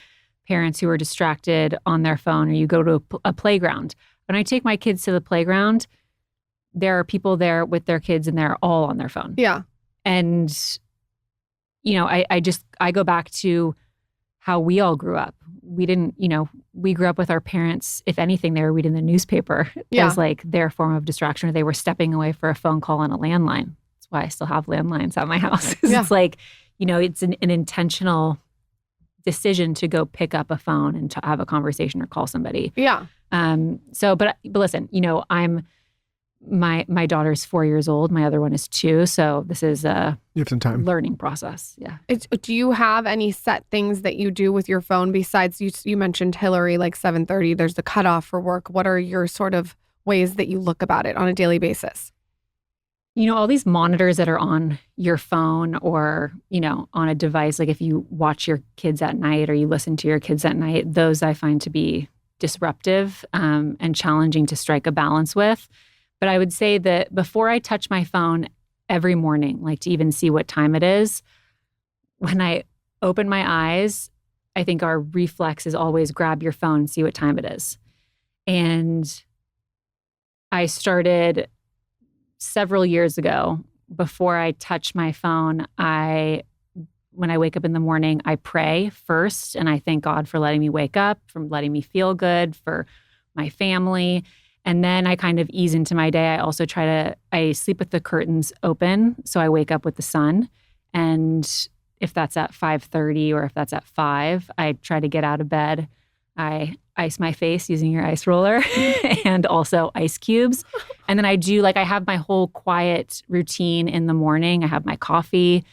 parents who are distracted on their phone, or you go to a playground. When I take my kids to the playground, there are people there with their kids and they're all on their phone. Yeah. And, you know, I go back to how we all grew up. We didn't, you know, we grew up with our parents. If anything, they were reading the newspaper as like their form of distraction, or they were stepping away for a phone call on a landline. That's why I still have landlines at my house. It's like, you know, it's an intentional decision to go pick up a phone and to have a conversation or call somebody. Yeah. But listen, you know, my daughter's 4 years old. My other one is 2. So this is a You have some time. learning process. Yeah. Do you have any set things that you do with your phone besides you mentioned Hillary, like 7:30, there's the cutoff for work. What are your sort of ways that you look about it on a daily basis? You know, all these monitors that are on your phone or, you know, on a device, like if you watch your kids at night or you listen to your kids at night, those I find to be disruptive and challenging to strike a balance with. But I would say that before I touch my phone every morning, like to even see what time it is, when I open my eyes, I think our reflex is always grab your phone and see what time it is. And I started several years ago, before I touch my phone, when I wake up in the morning, I pray first. And I thank God for letting me wake up, for letting me feel good, for my family. And then I kind of ease into my day. I also I sleep with the curtains open. So I wake up with the sun. And if that's at 5:30 or if that's at 5, I try to get out of bed. I ice my face using your ice roller and also ice cubes. And then I have my whole quiet routine in the morning. I have my coffee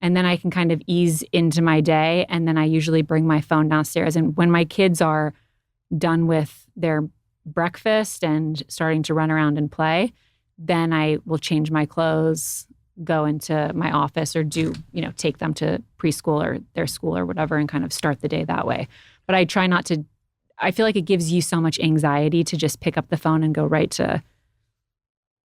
and then I can kind of ease into my day. And then I usually bring my phone downstairs. And when my kids are done with their breakfast and starting to run around and play, then I will change my clothes, go into my office or take them to preschool or their school or whatever and kind of start the day that way. But I try not to, I feel like it gives you so much anxiety to just pick up the phone and go right to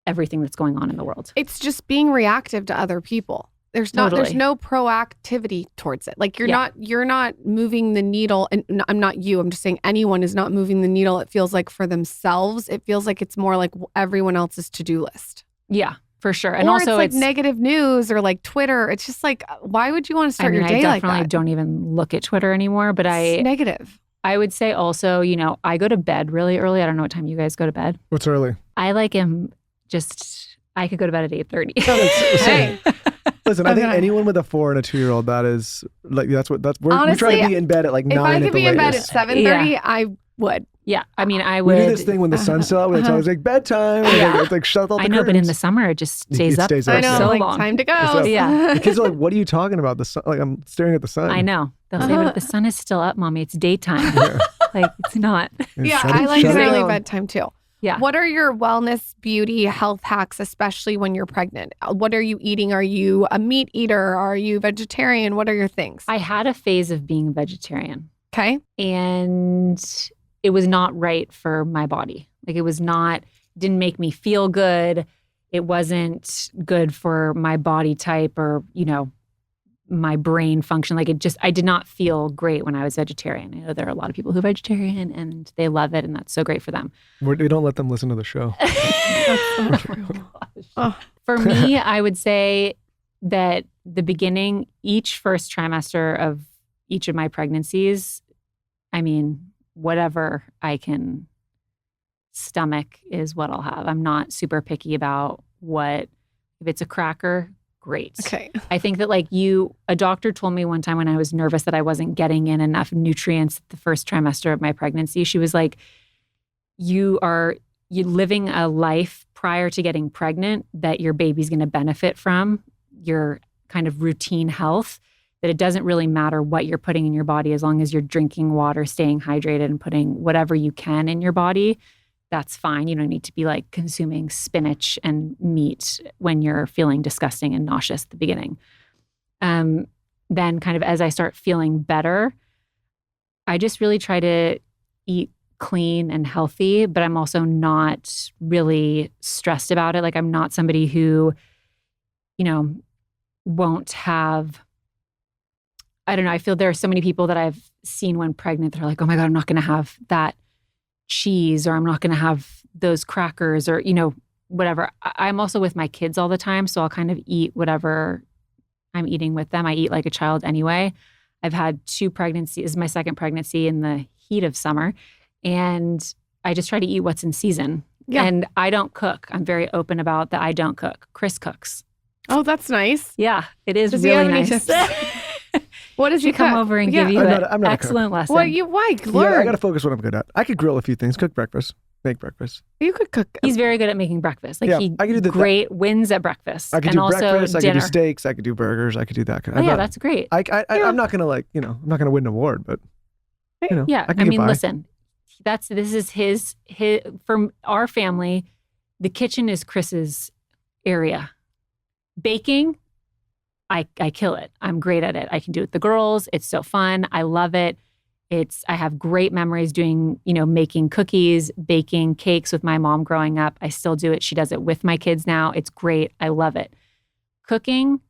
everything that's going on in the world. It's just being reactive to other people. There's no proactivity towards it. Like you're not moving the needle, and I'm not you, I'm just saying anyone is not moving the needle. It feels like for themselves, it feels like it's more like everyone else's to-do list. Yeah, for sure. And or also it's like negative news or like Twitter. It's just like, why would you want to start your day like that? I definitely don't even look at Twitter anymore, but it's negative. I would say also, I go to bed really early. I don't know what time you guys go to bed. What's early? I I could go to bed at 8:30. Hey. Listen, I think anyone with a 4 and a 2-year-old, that's Honestly, we try to be in bed at like 9 If I at could the be in bed latest. at 7:30, I would. Yeah, I mean, I would. We do this thing when the sun's still out, when it's always like bedtime. Yeah. It's like shut all the I know, curtains. but in the summer, it just stays up. I know, so like long. time to go. So, Yeah. The kids are like, what are you talking about? The sun, like I'm staring at the sun. I know. They'll say, but the sun is still up, Mommy. It's daytime. Like, it's not. Yeah, I like shut it early down. bedtime too. Yeah. What are your wellness, beauty, health hacks, especially when you're pregnant? What are you eating? Are you a meat eater? Are you vegetarian? What are your things? I had a phase of being a vegetarian. Okay. And it was not right for my body. Like didn't make me feel good. It wasn't good for my body type or, my brain function. Like I did not feel great when I was vegetarian. I know there are a lot of people who are vegetarian and they love it and that's so great for them. We don't let them listen to the show. That's not true. For me, I would say that the beginning, each first trimester of each of my pregnancies, I mean, whatever I can stomach is what I'll have. I'm not super picky about if it's a cracker, great. Okay. I think that a doctor told me one time when I was nervous that I wasn't getting in enough nutrients the first trimester of my pregnancy. She was like, you're living a life prior to getting pregnant that your baby's going to benefit from, your kind of routine health, that it doesn't really matter what you're putting in your body as long as you're drinking water, staying hydrated, and putting whatever you can in your body. That's fine. You don't need to be consuming spinach and meat when you're feeling disgusting and nauseous at the beginning. Then kind of as I start feeling better, I just really try to eat clean and healthy, but I'm also not really stressed about it. I'm not somebody who, won't have, I don't know. I feel there are so many people that I've seen when pregnant that are like, oh my God, I'm not going to have that cheese, or I'm not going to have those crackers, or, whatever. I'm also with my kids all the time. So I'll kind of eat whatever I'm eating with them. I eat like a child anyway. I've had 2 pregnancies. This is my second pregnancy in the heat of summer. And I just try to eat what's in season. Yeah. And I don't cook. I'm very open about that. I don't cook. Chris cooks. Oh, that's nice. Yeah, it is Does he really have any nice. tips? What does he come cook? over and give you I'm not a excellent lesson. Why? Learn. I got to focus what I'm good at. I could grill a few things, cook breakfast, make breakfast. You could cook. He's very good at making breakfast. I could do great wins at breakfast. I could and do also breakfast. dinner. I could do steaks. I could do burgers. I could do that. Oh, yeah, that's great. I'm not gonna I'm not gonna win an award, but Yeah, I mean, listen, this is his for our family. The kitchen is Chris's area. Baking, I kill it. I'm great at it. I can do it with the girls. It's so fun. I love it. I have great memories doing, making cookies, baking cakes with my mom growing up. I still do it. She does it with my kids now. It's great. I love it. Cooking,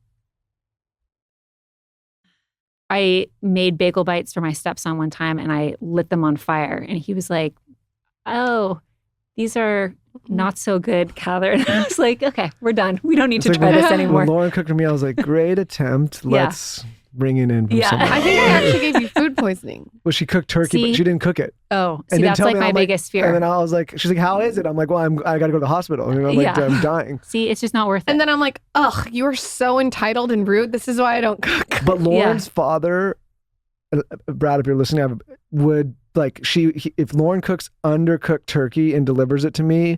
I made bagel bites for my stepson one time and I lit them on fire. And he was like, oh, these are not so good, Katherine. I was like, okay, we're done. We don't need to try this anymore. When Lauren cooked for me, I was like, great attempt. Let's bring it in from somewhere. I think I actually gave you food poisoning. Well, she cooked turkey, but she didn't cook it. Oh, and that's my biggest fear. And then I was like, she's like, how is it? I'm like, well, I got to go to the hospital. And I'm like, I'm dying. See, it's just not worth it. And then I'm like, ugh, you are so entitled and rude. This is why I don't cook. But Lauren's father, Brad, if you're listening, would if Lauren cooks undercooked turkey and delivers it to me,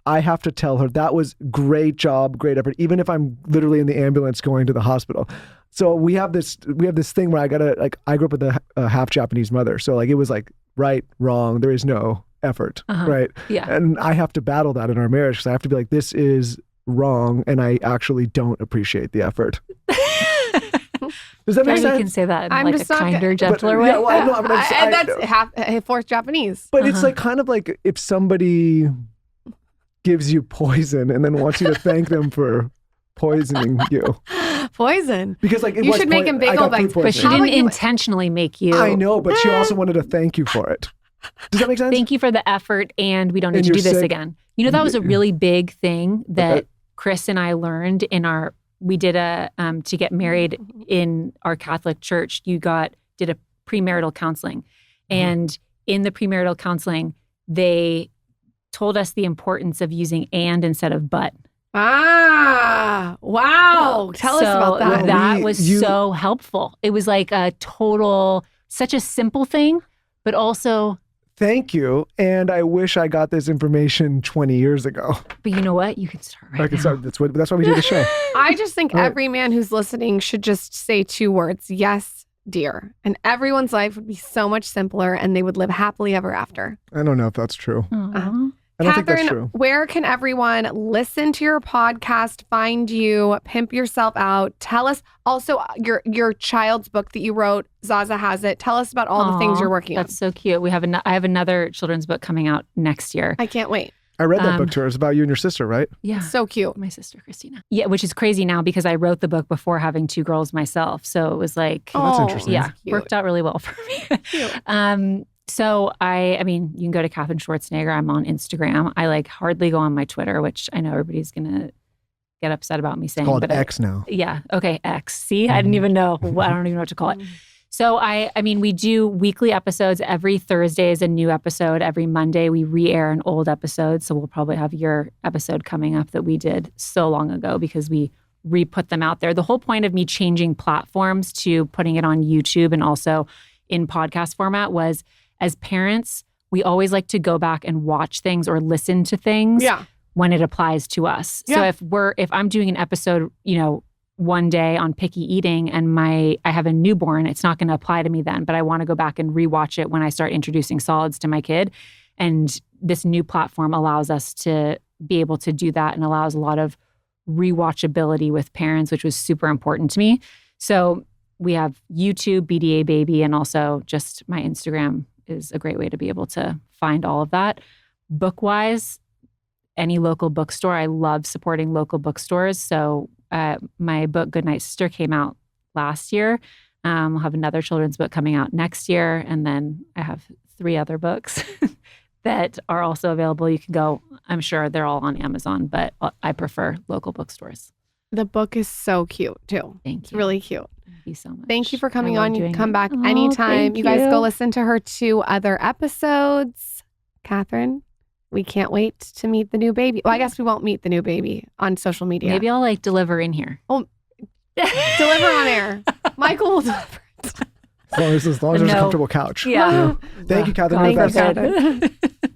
I have to tell her that was great job, great effort, even if I'm literally in the ambulance going to the hospital. So we have this thing where I grew up with a half Japanese mother. So it was right, wrong, there is no effort, right? Yeah. And I have to battle that in our marriage because I have to be like, this is wrong and I actually don't appreciate the effort. Does that make sense? You can say that in I'm a kinder, gentler way. Yeah, well, I know, but and that's half fourth Japanese. But it's kind of like if somebody gives you poison and then wants you to thank them for poisoning you. Poison. Because you should make him bagel bites. But she didn't intentionally make you. I know, but she also wanted to thank you for it. Does that make sense? Thank you for the effort, and we don't need to do this again. That was a really big thing that Chris and I learned we did to get married in our Catholic church. Did a premarital counseling. And in the premarital counseling, they told us the importance of using and instead of but. Ah, wow. Tell us about that. That was so helpful. It was like such a simple thing, but also. Thank you. And I wish I got this information 20 years ago. But you know what? You can start right now. That's why we do the show. I just think every man who's listening should just say 2 words. Yes, dear. And everyone's life would be so much simpler and they would live happily ever after. I don't know if that's true. I don't think Katherine, that's true. Where can everyone listen to your podcast, find you, pimp yourself out? Tell us also your child's book that you wrote, Zaza Has It. Tell us about all the things you're working on. That's so cute. I have another children's book coming out next year. I can't wait. I read that book to her. It's about you and your sister, right? Yeah. So cute. My sister, Christina. Yeah, which is crazy now because I wrote the book before having 2 girls myself. So it was like, that's interesting. Yeah, worked out really well for me. So you can go to Katherine Schwarzenegger. I'm on Instagram. I hardly go on my Twitter, which I know everybody's going to get upset about me saying. Called but X now. Yeah. Okay. X. See, I didn't even know. I don't even know what to call it. So I mean, we do weekly episodes. Every Thursday is a new episode. Every Monday we re-air an old episode. So we'll probably have your episode coming up that we did so long ago because we re-put them out there. The whole point of me changing platforms to putting it on YouTube and also in podcast format was, as parents, we always like to go back and watch things or listen to things when it applies to us. So if I'm doing an episode, one day on picky eating and I have a newborn, it's not going to apply to me then, but I want to go back and rewatch it when I start introducing solids to my kid. And this new platform allows us to be able to do that and allows a lot of rewatchability with parents, which was super important to me. So we have YouTube, BDA Baby, and also just my Instagram is a great way to be able to find all of that. Book-wise, any local bookstore. I love supporting local bookstores. So my book, Goodnight Sister, came out last year. I'll have another children's book coming out next year. And then I have 3 other books that are also available. You can go, I'm sure they're all on Amazon, but I prefer local bookstores. The book is so cute too. Thank you. It's really cute. Thank you so much. Thank you for coming on. You can come back Oh, anytime. thank You guys go you. listen to her 2 other episodes. Katherine, we can't wait to meet the new baby. Well, I guess we won't meet the new baby on social media. Maybe I'll deliver in here. Deliver on air. Michael will deliver it. As long as there's a No. comfortable couch. Yeah. Thank you, Katherine. Thank You're you, the best. Katherine.